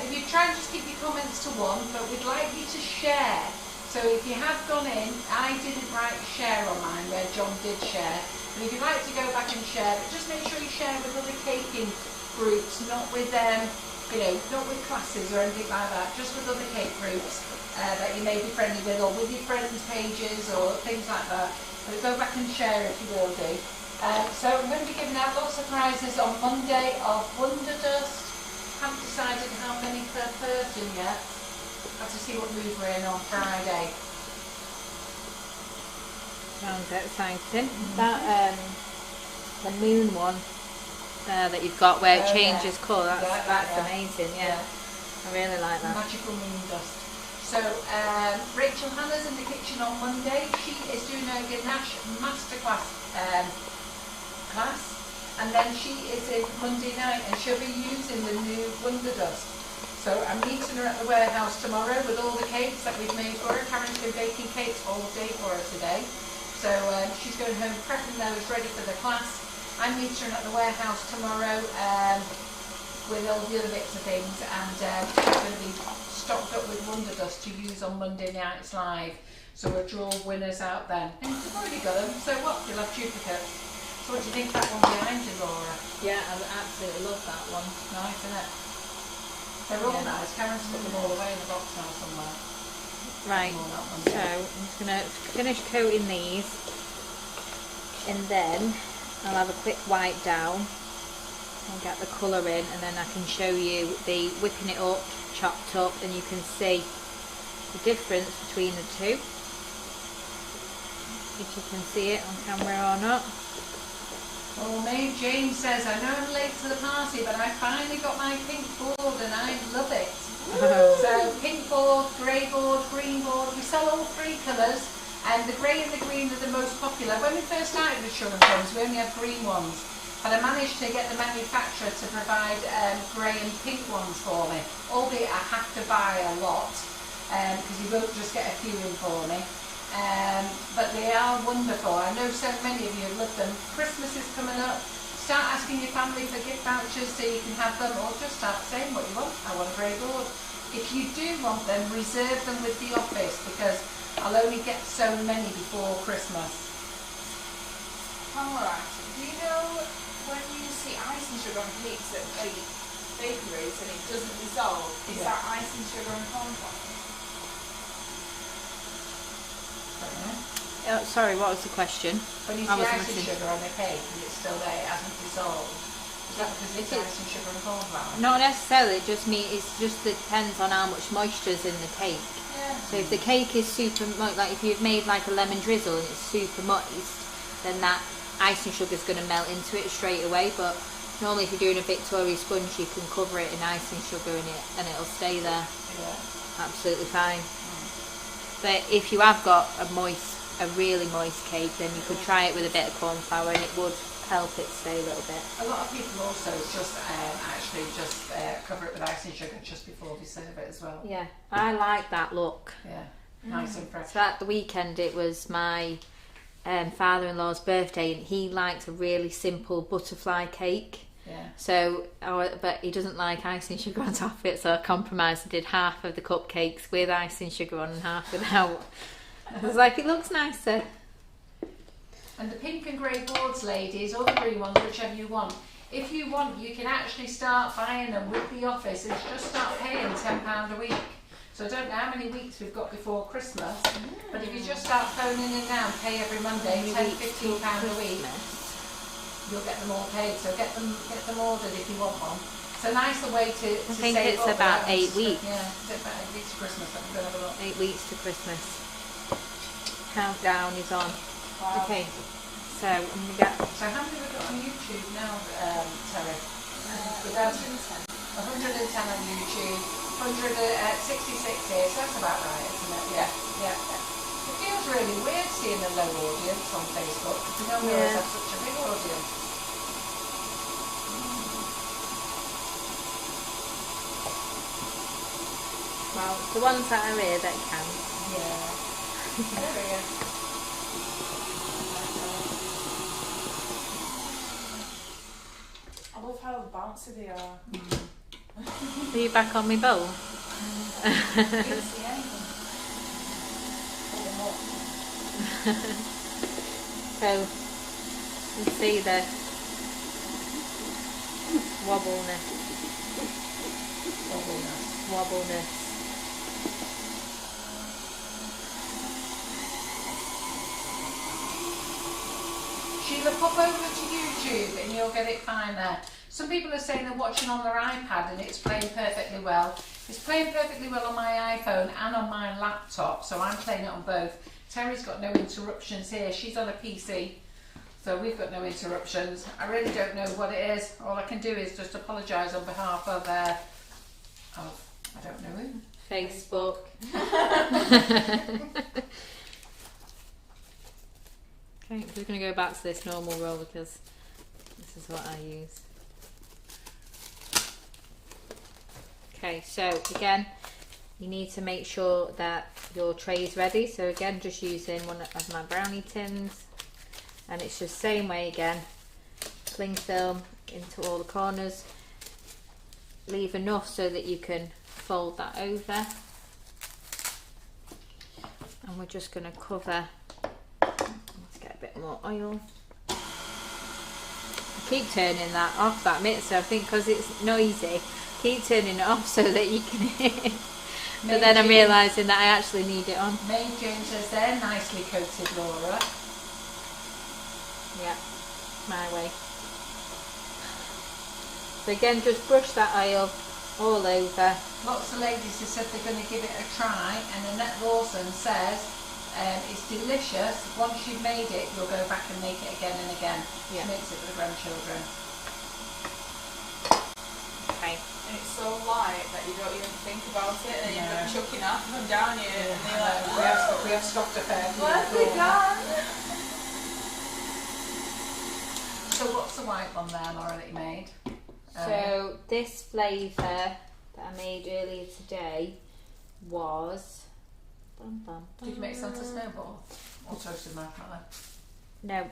if you try and just keep your comments to 1, but we'd like you to share. So if you have gone in, I didn't write share on mine, where John did share. And if you'd like to go back and share, but just make sure you share with other caking groups, not with you know, not with classes or anything like that, just with other cake groups. that you may be friendly with, or with your friends' pages or things like that. But go back and share if you will do. So I'm going to be giving out lots of prizes on Monday of Wonder Dust. Haven't decided how many per person yet. Have to see what mood we're in on Friday. Sounds exciting. That the moon one that you've got where it changes colour, that's amazing, yeah. I really like that. Magical moon dust. So Rachel Hannah's in the kitchen on Monday. She is doing her ganache masterclass class, and then she is in Monday night and she'll be using the new Wonder Dust. So I'm meeting her at the warehouse tomorrow with all the cakes that we've made for her. Karen's been baking cakes all day for her today. So she's going home prepping those ready for the class. I'm meeting her at the warehouse tomorrow with all the other bits of things, and she's going to be stocked up with Wonder Dust to use on Monday Nights Live. So we'll draw winners out then. And you've already got them, so what? You'll have duplicates. So what do you think of that one behind you, Laura? Yeah, I absolutely love that one. Nice, isn't it? They're all nice. Karen's put them all away in the box now somewhere. Right, so I'm just going to finish coating these, and then I'll have a quick wipe down and get the colour in, and then I can show you the whipping it up, chopped up, and you can see the difference between the two, if you can see it on camera or not. Oh, me, James says, I know I'm late to the party, but I finally got my pink board and I love it. So pink board, grey board, green board, we sell all three colours, and the grey and the green are the most popular. When we first started with Sugar and Crumbs, we only had green ones, but I managed to get the manufacturer to provide grey and pink ones for me, albeit I have to buy a lot, because you won't just get a few in for me. But they are wonderful. I know so many of you love them. Christmas is coming up. Start asking your family for gift vouchers so you can have them, or just start saying what you want. I want a grey board. If you do want them, reserve them with the office, because I'll only get so many before Christmas. Alright, do you know when you see icing sugar on cakes at bakeries and it doesn't dissolve, is that icing sugar and corn flour? Oh, sorry, what was the question? When you see icing sugar on a cake and it's still there, it hasn't dissolved, is that because it's icing sugar and corn flour? Not necessarily, it just depends on how much moisture is in the cake. Yeah. So if the cake is super moist, like if you've made like a lemon drizzle and it's super moist, then that icing sugar is going to melt into it straight away. But normally if you're doing a Victoria sponge, you can cover it in icing sugar in it and it'll stay there. Yeah. Absolutely fine. But if you have got a really moist cake, then you could try it with a bit of corn flour and it would help it stay a little bit. A lot of people also just cover it with icing sugar just before they serve it as well. Yeah, I like that look. Yeah, nice and fresh. So at the weekend it was my father-in-law's birthday, and he likes a really simple butterfly cake. Yeah. So, but he doesn't like icing sugar on top of it, so I compromised and did half of the cupcakes with icing sugar on and half without. I was like, it looks nicer. And the pink and grey boards, ladies, or the green ones, whichever you want. If you want, you can actually start buying them with the office and just start paying £10 a week. So I don't know how many weeks we've got before Christmas, but if you just start phoning in now and pay every Monday, £10–15 a week, you'll get them all paid. So get them ordered if you want one. It's a nicer way to I think save it's up about without 8 weeks. Yeah, it's about 8 weeks to Christmas. I'm going to have a look. 8 weeks to Christmas. Countdown is on. Wow. Okay, so I'm going to get... So how many have we got on YouTube now, Terry? 110. 110 on YouTube, 166 here, so that's about right, isn't it? Yeah, yeah. It feels really weird seeing a low audience on Facebook, because we don't always have such a big audience. Well, the ones that are here that count. Yeah. There we go. I love how bouncy they are. Are you back on my bowl? So, you see the wobbleness. come over to YouTube and you'll get it fine there. Some people are saying they're watching on their iPad and it's playing perfectly well. It's playing perfectly well on my iPhone and on my laptop, so I'm playing it on both. Terry's got no interruptions here. She's on a PC, so we've got no interruptions. I really don't know what it is. All I can do is just apologise on behalf of I don't know who. Facebook. Okay, we're going to go back to this normal roll because this is what I use. Okay, so again, you need to make sure that your tray is ready. So again, just using one of my brownie tins, and it's just same way again. Cling film into all the corners. Leave enough so that you can fold that over. And we're just going to cover. Let's get a bit more oil. I keep turning that off, that mixer, I think, because it's noisy. Keep turning it off so that you can hear. But then I'm realising that I actually need it on. Main Jane says they're nicely coated, Laura. Yeah, my way. So again, just brush that oil all over. Lots of ladies have said they're going to give it a try, and Annette Lawson says it's delicious. Once you've made it, you'll go back and make it again and again. Yeah. She makes it for the grandchildren. Okay. And it's so light that you don't even think about it, and you're chucking up and down here, and you're like, we have stopped a fair few. where's it gone? So what's the white one there, Laura, that you made? So this flavour that I made earlier today was... Did you make Santa Snowball or toasted marshmallow? No.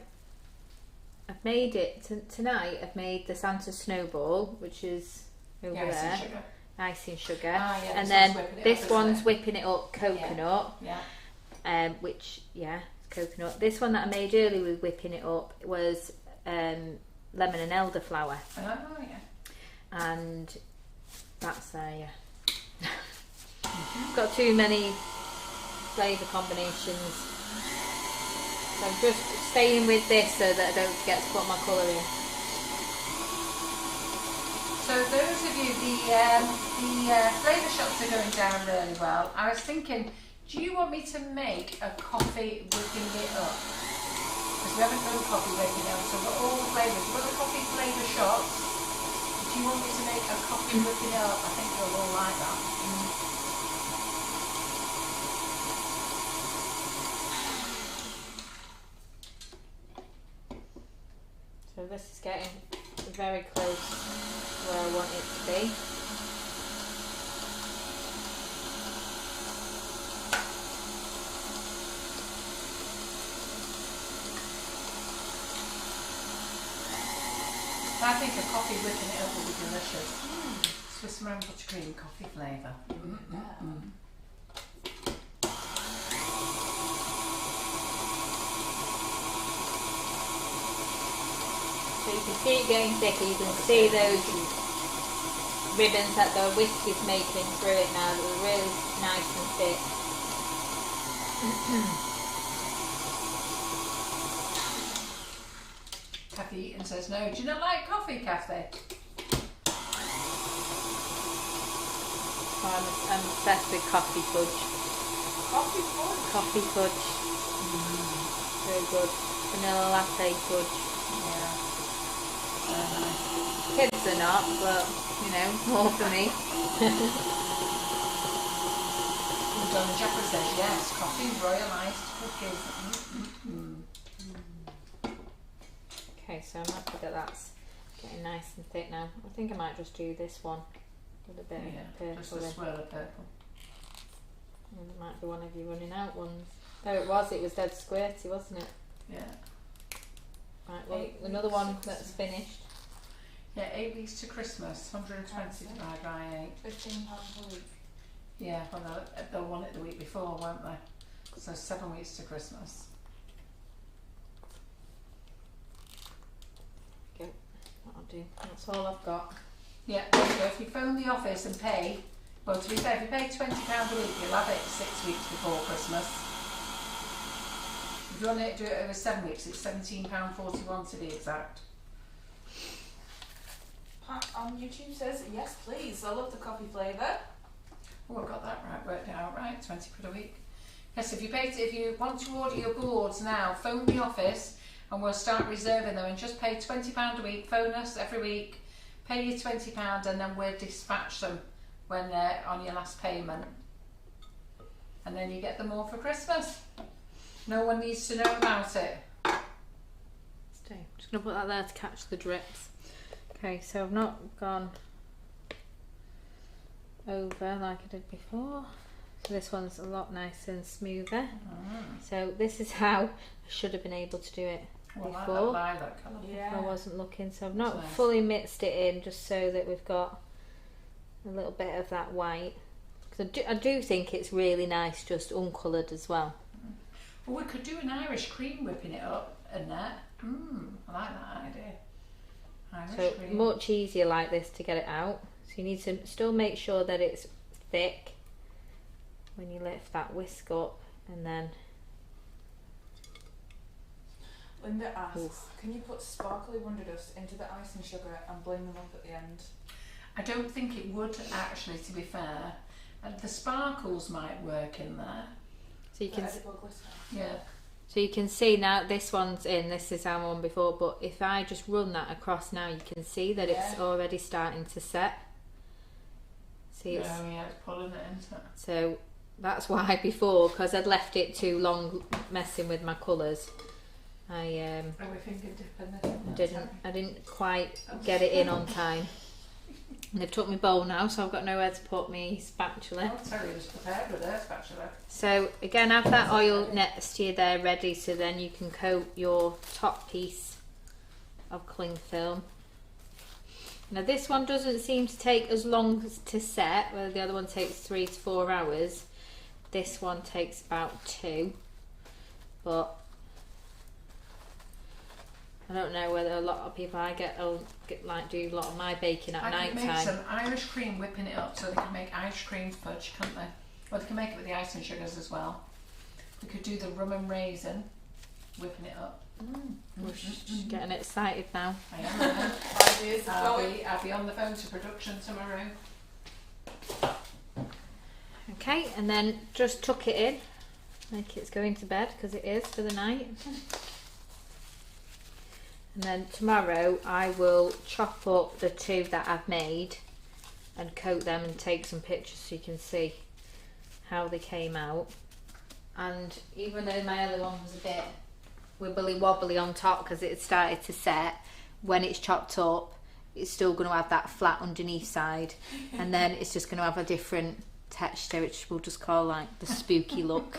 I've made it tonight. I've made the Santa Snowball, which is over there. Sugar. Icing sugar. Ah, yeah, and then this up, one's whipping it up, coconut. Yeah. Which, coconut. This one that I made earlier with whipping it up was lemon and elderflower. Oh, yeah. And that's there, Got too many flavour combinations. So I'm just staying with this so that I don't forget to put my colour in. So those of you, the flavour shops are going down really well. I was thinking, do you want me to make a coffee whipping it up? Because we haven't done coffee whipping it up, so we've got all the flavours. We've got the coffee flavour shops. Do you want me to make a coffee whipping it up? I think you'll all like that. So this is getting very close to where I want it to be. I think a coffee whipping it up will be delicious. Swiss Round buttercream coffee flavour. So you can see it getting thicker, you can see those ribbons that the whisk is making through it now, they're really nice and thick. Kathy Eaton says no. Do you not like coffee, Kathy? I'm obsessed with coffee fudge. Coffee fudge? Coffee fudge. Very good. Vanilla latte fudge. Yeah. Kids are not, but more for me. Donna Jeffrey says yes. Coffee, royal iced cookies. Okay, so I'm happy that that's getting nice and thick now. I think I might just do this one with a bit of purple. Just a swirl of purple. And it might be one of you running out ones. Oh, it was dead squirty, wasn't it? Yeah. Right, well, another one that's finished. Yeah, 8 weeks to Christmas, 120 divided by 8. £15 a week. Yeah, well, they'll want it the week before, won't they? So 7 weeks to Christmas. Okay, that'll do. That's all I've got. Yeah, there you go. If you phone the office and pay, well, to be fair, if you pay £20 a week, you'll have it 6 weeks before Christmas. If you want to do it over 7 weeks, it's £17.41 to be exact. Pat on YouTube says, yes please, I love the coffee flavour. Oh, I got that right, worked it out right, 20 quid a week. Yes, if you want to order your boards now, phone the office and we'll start reserving them, and just pay £20 a week. Phone us every week, pay you £20 and then we'll dispatch them when they're on your last payment. And then you get them all for Christmas. No one needs to know about it. So, I'm just going to put that there to catch the drips. Okay, so I've not gone over like I did before. So this one's a lot nicer and smoother. So this is how I should have been able to do it before. Like that lilac colour. Yeah. I wasn't looking, so I've not That's nice. fully mixed it in, just so that we've got a little bit of that white. Because I do think it's really nice just uncoloured as well. Well, we could do an Irish cream whipping it up in there. I like that idea. Irish So cream. much easier like this to get it out. So you need to still make sure that it's thick when you lift that whisk up, and then Linda asks, Oof. can you put sparkly wonder dust into the icing sugar and blend them up at the end? I don't think it would actually, to be fair. The sparkles might work in there. so you can Edible glitter. Yeah. so you can see now this one's in. This is how one before, but if I just run that across now, you can see that it's Yeah. already starting to set. See, it's, Oh yeah, it's pulling it into it. so that's why before, because I'd left it too long messing with my colours, I Are we finger dipping this? I didn't quite get it in on time. And they've took my bowl now, so I've got nowhere to put my spatula. Oh, Terry was prepared with her spatula. So again, have that oil next to you there ready, so then you can coat your top piece of cling film. Now this one doesn't seem to take as long to set, where the other one takes 3 to 4 hours. This one takes about 2, but I don't know whether a lot of people like do a lot of my baking at I night could make time. some Irish cream whipping it up so they can make Irish cream fudge, can't they? Or they can make it with the icing sugars as well. We could do the rum and raisin, whipping it up. We're just getting excited now. I am. Ideas are flowing. I'll be on the phone to production tomorrow. Okay, and then just tuck it in, like it's going to bed, because it is for the night. And then tomorrow I will chop up the 2 that I've made and coat them and take some pictures so you can see how they came out. And even though my other one was a bit wibbly wobbly on top because it had started to set, when it's chopped up it's still going to have that flat underneath side, and then it's just going to have a different texture, which we'll just call like the spooky look.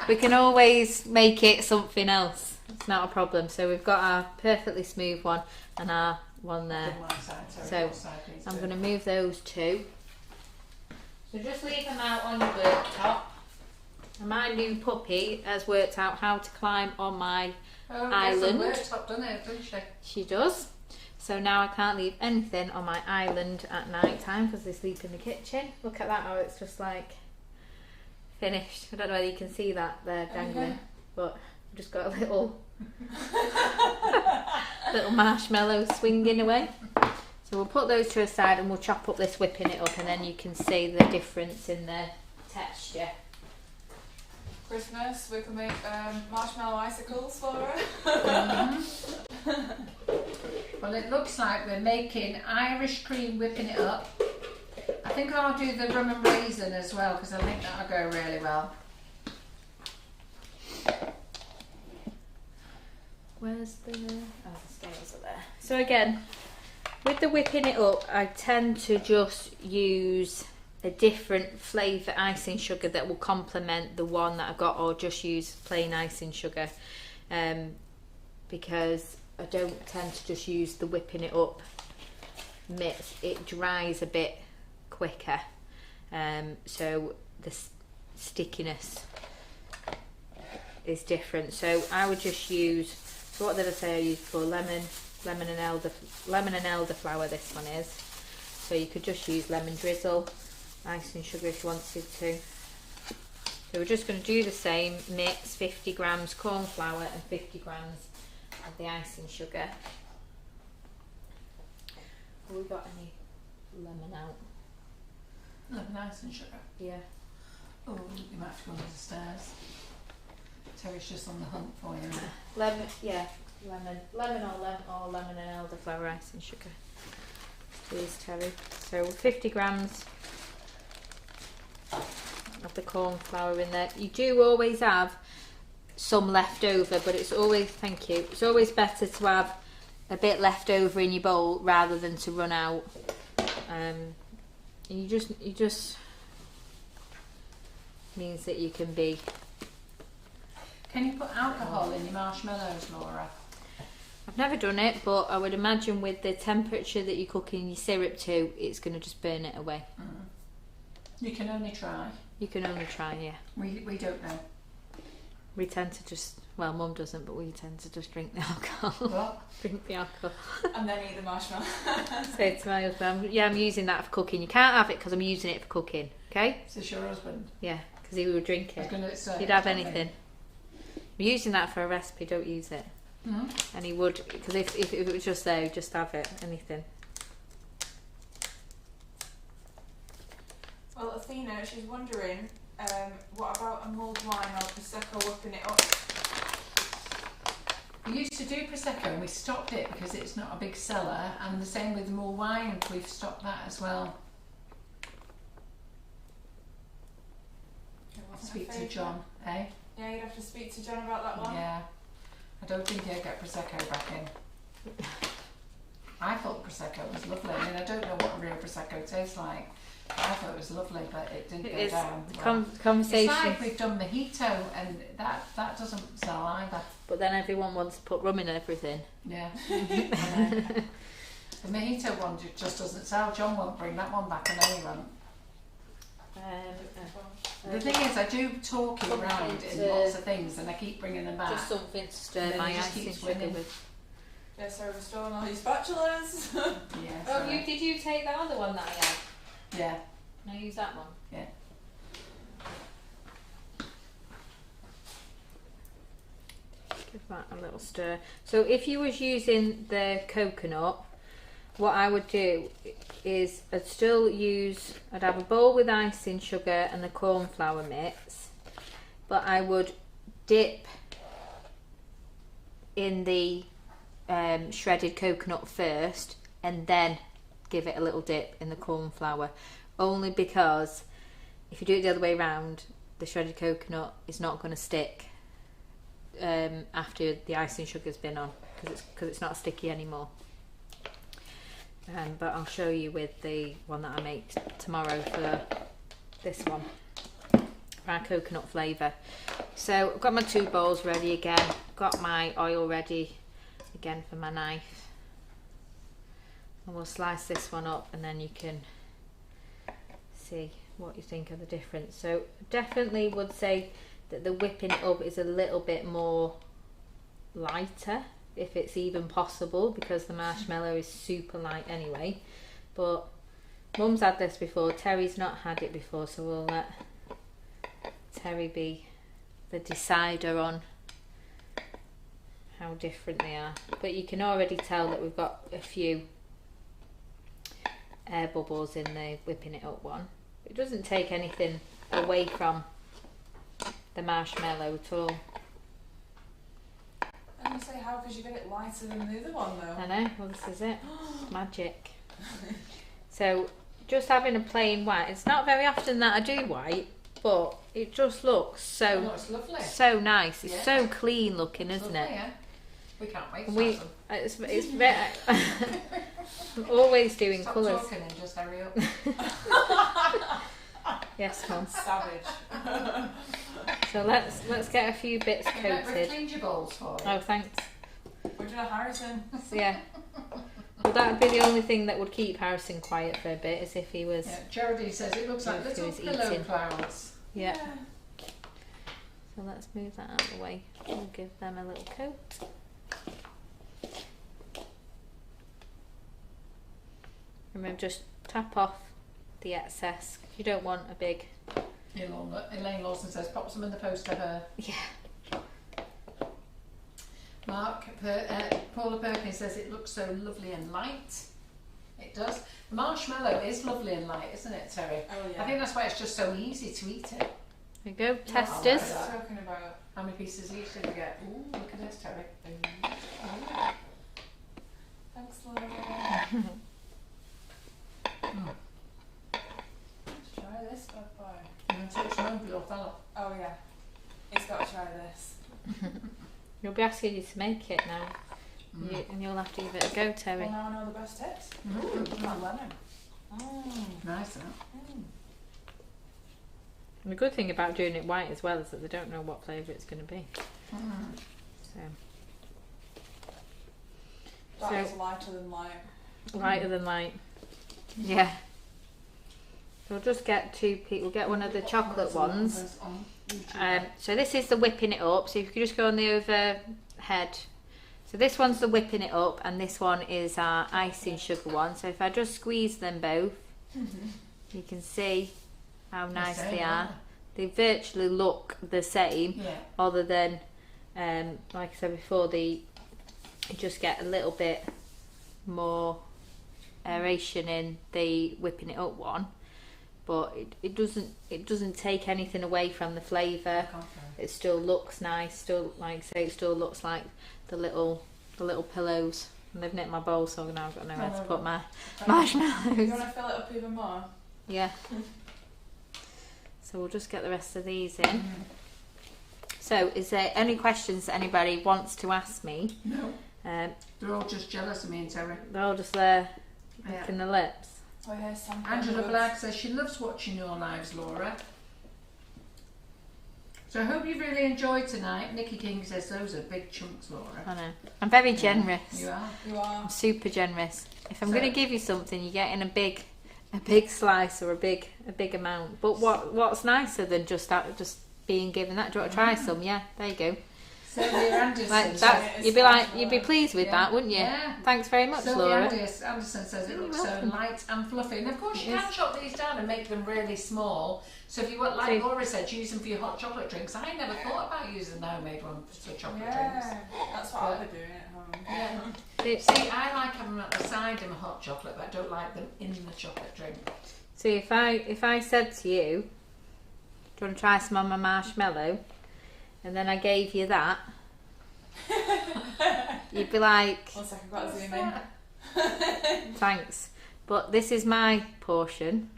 We can always make it something else, it's not a problem. So we've got our perfectly smooth one and our one there. So I'm going to move those 2. So just leave them out on your worktop. And my new puppy has worked out how to climb on my island. Worktop, doesn't it? Doesn't she? She does. So now I can't leave anything on my island at night time because they sleep in the kitchen. Look at that, how it's just like finished. I don't know whether you can see that there dangling, but I've just got a little little marshmallow swinging away. So we'll put those to a side and we'll chop up this whipping it up, and then you can see the difference in the texture. Christmas, we can make marshmallow icicles for her. Well, it looks like we're making Irish cream whipping it up. I think I'll do the rum and raisin as well because I think that'll go really well. Where's the scales are there. So again, with the whipping it up, I tend to just use a different flavour icing sugar that will complement the one that I've got, or just use plain icing sugar, because I don't tend to just use the whipping it up mix. It dries a bit quicker, so the stickiness is different. So I would just use, so what did I say I used for? Lemon and elderflower this one is. So you could just use lemon drizzle, icing sugar if you wanted to. So we're just going to do the same, mix 50 grams corn flour and 50 grams of the icing sugar. Have we got any lemon out? Lemon icing sugar. Yeah. Oh, you might have to go under the stairs. Terry's just on the hunt for you. Lemon, yeah, lemon or lemon and elderflower icing sugar. Please, Terry. So 50 grams of the corn flour in there. You do always have some left over, but it's always, thank you, it's always better to have a bit left over in your bowl rather than to run out. And you just means that you can be. Can you put alcohol in your marshmallows, Laura? I've never done it, but I would imagine with the temperature that you're cooking your syrup to, it's going to just burn it away. You can only try. You can only try, yeah. We don't know. We tend to just, well, Mum doesn't, but we tend to just drink the alcohol. What? Drink the alcohol. And then eat the marshmallow. Say to my husband, yeah, I'm using that for cooking. You can't have it because I'm using it for cooking, okay? Is this your husband? Yeah, because he would drink I was it. going to say. He'd have anything. I'm using that for a recipe, don't use it. And he would, because if it was just there, he'd just have it, anything. Well, Athena, she's wondering, what about a mulled wine or Prosecco whipping it up? We used to do Prosecco and we stopped it because it's not a big seller, and the same with mulled wine, we've stopped that as well. Speak to John, eh? Yeah, you'd have to speak to John about that one. Yeah. I don't think he'll get Prosecco back in. I thought Prosecco was lovely. I mean, I don't know what a real Prosecco tastes like. But I thought it was lovely, but it didn't go down. Well. Conversation. It's like we've done mojito, and that doesn't sell either. But then everyone wants to put rum in everything. Yeah. The mojito one just doesn't sell. John won't bring that one back, I know he won't. The thing is, I do talk it around in lots of things, and I keep bringing them back. Just something to stir my icing sugar with. Yeah, so we're storing all these spatulas. Yeah. Oh, did you take that other one that I had? Yeah. Can I use that one? Yeah. Give that a little stir. So if you was using the coconut, what I would do is I'd have a bowl with icing sugar and the corn flour mix, but I would dip in the shredded coconut first and then give it a little dip in the corn flour, only because if you do it the other way around, the shredded coconut is not going to stick after the icing sugar's been on, because it's not sticky anymore. But I'll show you with the one that I make tomorrow for this one, for our coconut flavour. So I've got my 2 bowls ready again, got my oil ready again for my knife, and we'll slice this one up and then you can see what you think of the difference. So definitely would say that the whipping it up is a little bit more lighter, if it's even possible, because the marshmallow is super light anyway. But Mum's had this before, Terry's not had it before, so we'll let Terry be the decider on how different they are. But you can already tell that we've got a few air bubbles in the whipping it up one. It doesn't take anything away from the marshmallow at all. And you say how, because you get it lighter than the other one though. I know, well this is it. Magic. So just having a plain white, it's not very often that I do white, but it just looks so so nice. It's so clean looking, isn't it? Yeah. We can't wait to have them. It's very I'm always doing Stop colours. talking and just hurry up. Yes, Mum. Savage. So let's get a few bits We've coated. cleaned your bowls for you. Oh, thanks. We're doing a Harrison. Yeah. Well, that would be the only thing that would keep Harrison quiet for a bit, is if he was. Yeah, Geraldine says it looks like If he little was pillow eating. clouds. Yeah. So let's move that out of the way. We'll give them a little coat. Remember, just tap off the excess. You don't want a big Elaine Lawson says, pop some in the post to her. Yeah. Paula Perkins says it looks so lovely and light. It does. The marshmallow is lovely and light, isn't it, Terry? Oh yeah. I think that's why it's just so easy to eat it. There you go, testers. Talking about. How many pieces each did we get? Ooh, look at this, Terry. Thanks, Laura. Let's try this bad boy. You want to take some home for your fella? Oh yeah. He's got to try this. You'll be asking you to make it now. And you'll have to give it a go, Terry. Well, now I know the best tips. Not lemon. Nice, huh? And the good thing about doing it white as well is that they don't know what flavour it's going to be. So That is lighter than light. lighter than light. Yeah. So we'll just get we'll get one of the chocolate ones. So this is the whipping it up. So if you could just go on the overhead. So this one's the whipping it up, and this one is our icing sugar one. So if I just squeeze them both, you can see how nice they are. They virtually look the same, other than, like I said before, you just get a little bit more aeration in the whipping it up one, but it doesn't take anything away from the flavour. It still looks nice. Still, like I say, it still looks like the little pillows. And they've nicked my bowl, so now I've got nowhere to put my marshmallows. You want to fill it up even more? Yeah. So we'll just get the rest of these in. So is there any questions that anybody wants to ask me? No. They're all just jealous of me and Terry. They're all just there licking the lips. Oh, here's some. Angela Black says she loves watching your lives, Laura. So I hope you've really enjoyed tonight. Nikki King says those are big chunks, Laura. I know. I'm very generous. You are. You are. I'm super generous. If I'm going to give you something, you get in a big slice or a big amount. But what's nicer than just being given that? Do you want to try some? Yeah, there you go. Sylvia Anderson. Like that, you'd be pleased with that, wouldn't you? Yeah. Thanks very much, Sylvia Laura. Anderson says it looks so light and fluffy. And of course you can chop these down and make them really small. So if you want, like Laura said, use them for your hot chocolate drinks. I never thought about using the homemade one for chocolate drinks. That's what I'll be doing at home. Yeah. See, I like having them at the side in my hot chocolate, but I don't like them in the chocolate drink. See, if I said to you, do you want to try some on my marshmallow? And then I gave you that, you'd be like, 1 second, I've got to zoom in. thanks, but this is my portion.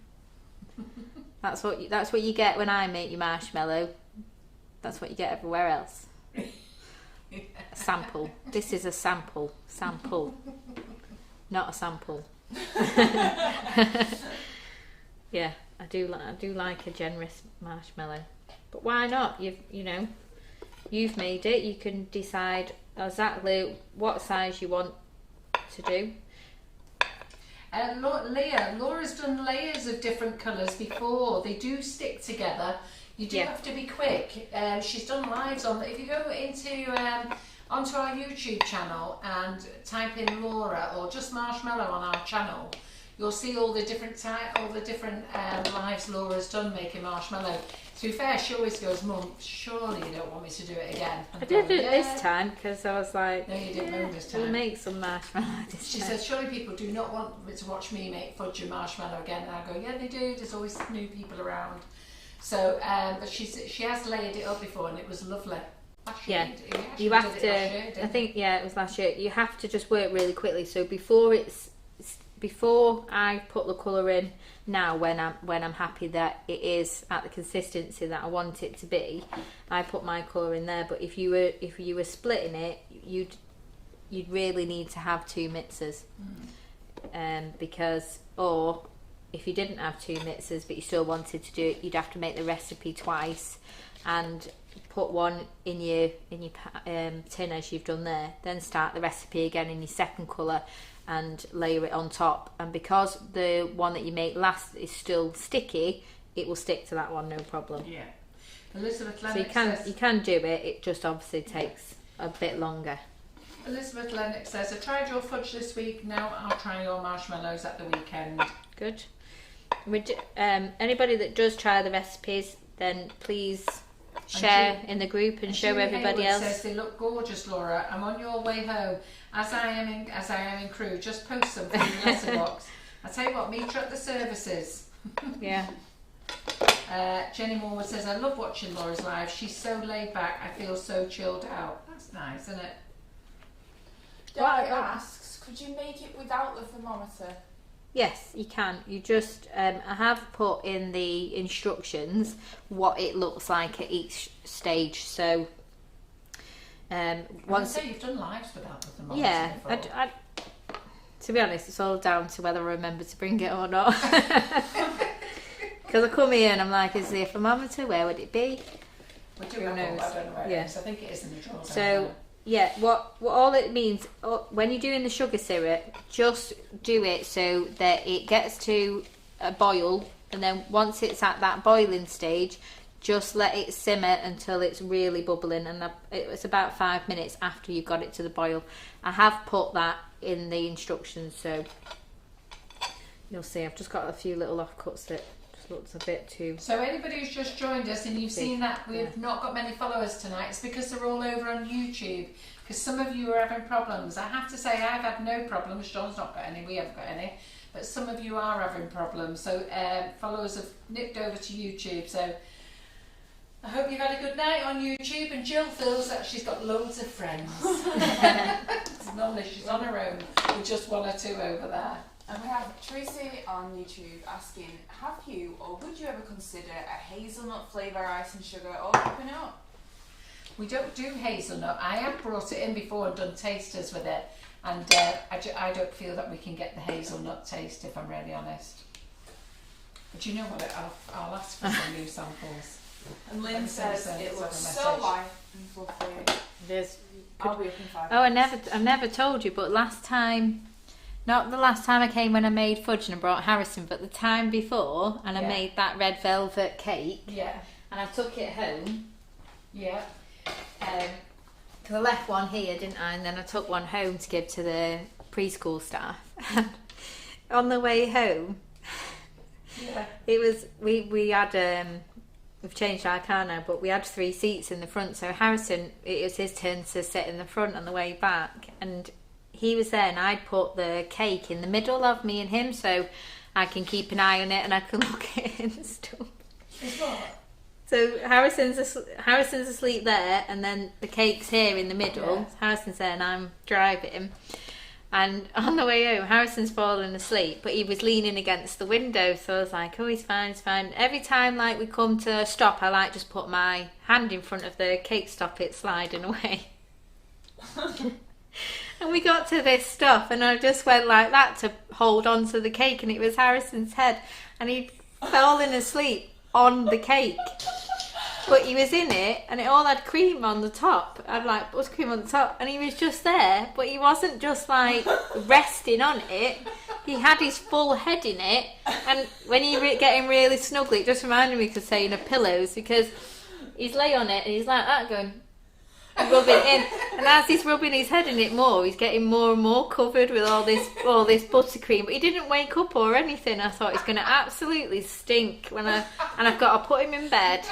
That's what you get when I make your marshmallow. That's what you get everywhere else. A sample. This is a sample, not a sample. Yeah, I do like a generous marshmallow, but why not? You've made it. You can decide exactly what size you want to do. Laura's done layers of different colours before. They do stick together. You do have to be quick. She's done lives on. If you go onto our YouTube channel and type in Laura or just Marshmellow on our channel, you'll see all the different lives Laura's done making marshmallow. To be fair, she always goes, Mum, surely you don't want me to do it again. I did it this time because I was like, no, you didn't this time. We'll make some marshmallow this time. She says, surely people do not want to watch me make fudge and marshmallow again. And I go, yeah, they do. There's always new people around. So, but she has layered it up before and it was lovely. You have to. I think it was last year. You have to just work really quickly. So before I put the colour in, now when I'm happy that it is at the consistency that I want it to be, I put my colour in there. But if you were splitting it, you'd really need to have 2 mixers, or if you didn't have 2 mixers but you still wanted to do it, you'd have to make the recipe twice and put one in your tin as you've done there, then start the recipe again in your second colour and layer it on top. And because the one that you make last is still sticky, it will stick to that one, no problem. Yeah. Elizabeth so Lennox you can do it. It just obviously takes a bit longer. Elizabeth Lennox says, I tried your fudge this week, now I'll try your marshmallows at the weekend. Good. Anybody that does try the recipes, then please share in the group and show everybody else. Says they look gorgeous, Laura. I'm on your way home. As I am in Crewe, just post something in the letterbox. I tell you what, meet her at the services. Yeah. Jenny Morwood says, I love watching Laura's live. She's so laid back. I feel so chilled out. That's nice, isn't it? Dad asks, could you make it without the thermometer? Yes, you can. You just, I have put in the instructions what it looks like at each stage. So, once you've done lives without the thermometer. Yeah, to be honest, it's all down to whether I remember to bring it or not. Because I come here and I'm like, is there a thermometer? Where would it be? We do have one, I don't know where it is. I think it is in the drawer. So, yeah, what all it means, when you're doing the sugar syrup, just do it so that it gets to a boil, and then once it's at that boiling stage, just let it simmer until it's really bubbling, and it's about 5 minutes after you've got it to the boil. I have put that in the instructions, so you'll see. I've just got a few little offcuts that just looks a bit too... So anybody who's just joined us and you've seen that we've not got many followers tonight, it's because they're all over on YouTube, because some of you are having problems. I have to say I've had no problems. John's not got any, we haven't got any, but some of you are having problems. So followers have nipped over to YouTube, so I hope you've had a good night on YouTube. And Jill feels that she's got loads of friends. Normally she's on her own with just one or two over there. And we have Tracy on YouTube asking, have you or would you ever consider a hazelnut flavour icing sugar or popping it up? We don't do hazelnut. I have brought it in before and done tasters with it, and I don't feel that we can get the hazelnut taste, if I'm really honest. But you know what, I'll ask for some new samples. And Lynn says it looks so light and fluffy. I'll be up in 5 minutes. I've never told you, but last time, not the last time I came when I made fudge and I brought Harrison, but the time before, and I made that red velvet cake. Yeah. And I took it home. Yeah. Because I left one here, didn't I? And then I took one home to give to the preschool staff. On the way home, it was we had we've changed our car now, but we had 3 seats in the front. So Harrison, it was his turn to sit in the front on the way back, and he was there, and I'd put the cake in the middle of me and him, so I can keep an eye on it and I can look at it and stuff. So Harrison's asleep there, and then the cake's here in the middle. Yeah. Harrison's there and I'm driving. And on the way home, Harrison's fallen asleep, but he was leaning against the window, so I was like, oh, he's fine, he's fine. Every time like we come to a stop, I just put my hand in front of the cake, stop it sliding away. And we got to this stop, and I just went like that to hold on to the cake, and it was Harrison's head, and he'd fallen asleep on the cake. But he was in it, and it all had cream on the top. I'd like buttercream on the top, and he was just there, but he wasn't just like resting on it. He had his full head in it, and when he getting really snuggly, it just reminded me of saying of pillows, because he's lay on it and he's like that going, rubbing in, and as he's rubbing his head in it more, he's getting more and more covered with all this buttercream. But he didn't wake up or anything. I thought he's going to absolutely stink and I've got to put him in bed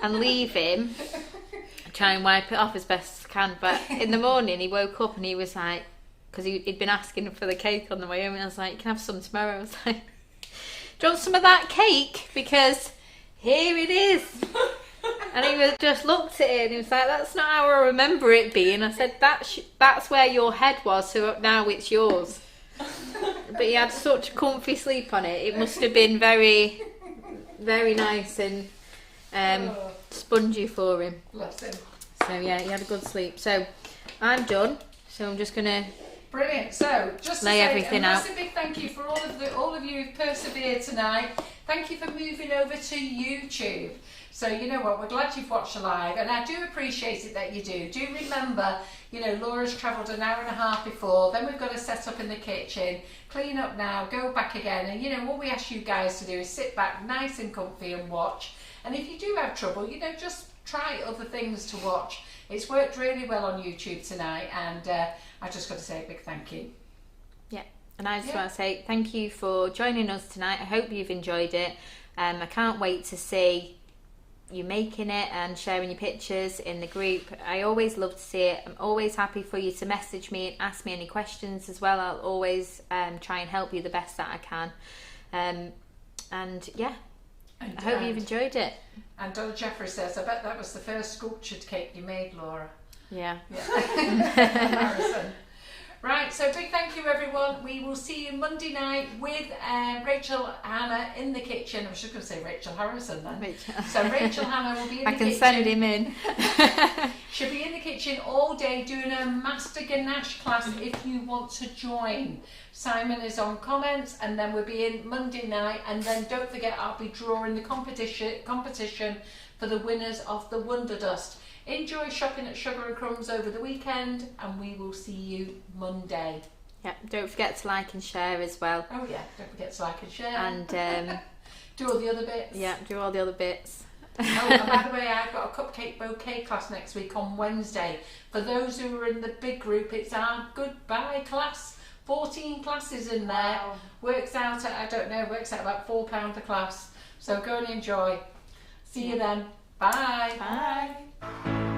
and leave him, try and wipe it off as best as I can. But in the morning he woke up and he was like, because he'd been asking for the cake on the way home, and I was like, you can have some tomorrow. I was like, do you want some of that cake? Because here it is. And he just looked at it and he was like, that's not how I remember it being. I said, that's where your head was, so now it's yours. But he had such a comfy sleep on it. It must have been very, very nice and spongy for him. Bless him. So yeah, he had a good sleep. So I'm done. So I'm just going to brilliant. So just to lay say everything out. A massive big thank you for all of you who've persevered tonight. Thank you for moving over to YouTube. So you know what, we're glad you've watched the live, and I do appreciate it that you do. Do remember, Laura's travelled an hour and a half before, then we've got to set up in the kitchen, clean up now, go back again, and what we ask you guys to do is sit back nice and comfy and watch. And if you do have trouble, just try other things to watch. It's worked really well on YouTube tonight, and I just got to say a big thank you. Yeah, and I just want to say thank you for joining us tonight. I hope you've enjoyed it. I can't wait to see you making it and sharing your pictures in the group. I always love to see it. I'm always happy for you to message me and ask me any questions as well. I'll always try and help you the best that I can. And yeah, I hope you've enjoyed it. And Donna Jeffrey says, I bet that was the first sculptured cake you made, Laura. Yeah. Harrison. Right, so big thank you everyone. We will see you Monday night with Rachel Hannah in the kitchen. I was just going to say Rachel Harrison then. So Rachel Hannah will be in the kitchen. I can send him in. She'll be in the kitchen all day doing a master ganache class if you want to join. Simon is on comments, and then we'll be in Monday night, and then don't forget I'll be drawing the competition for the winners of the Wonder Dust. Enjoy shopping at Sugar and Crumbs over the weekend, and we will see you Monday. Yeah, don't forget to like and share as well. Oh yeah, don't forget to like and share. And do all the other bits. Yeah, do all the other bits. Oh, and by the way, I've got a cupcake bouquet class next week on Wednesday. For those who are in the big group, it's our goodbye class. 14 classes in there. Wow. Works out at, I don't know, works out about £4 a class. So go and enjoy. See you then. Bye. Bye.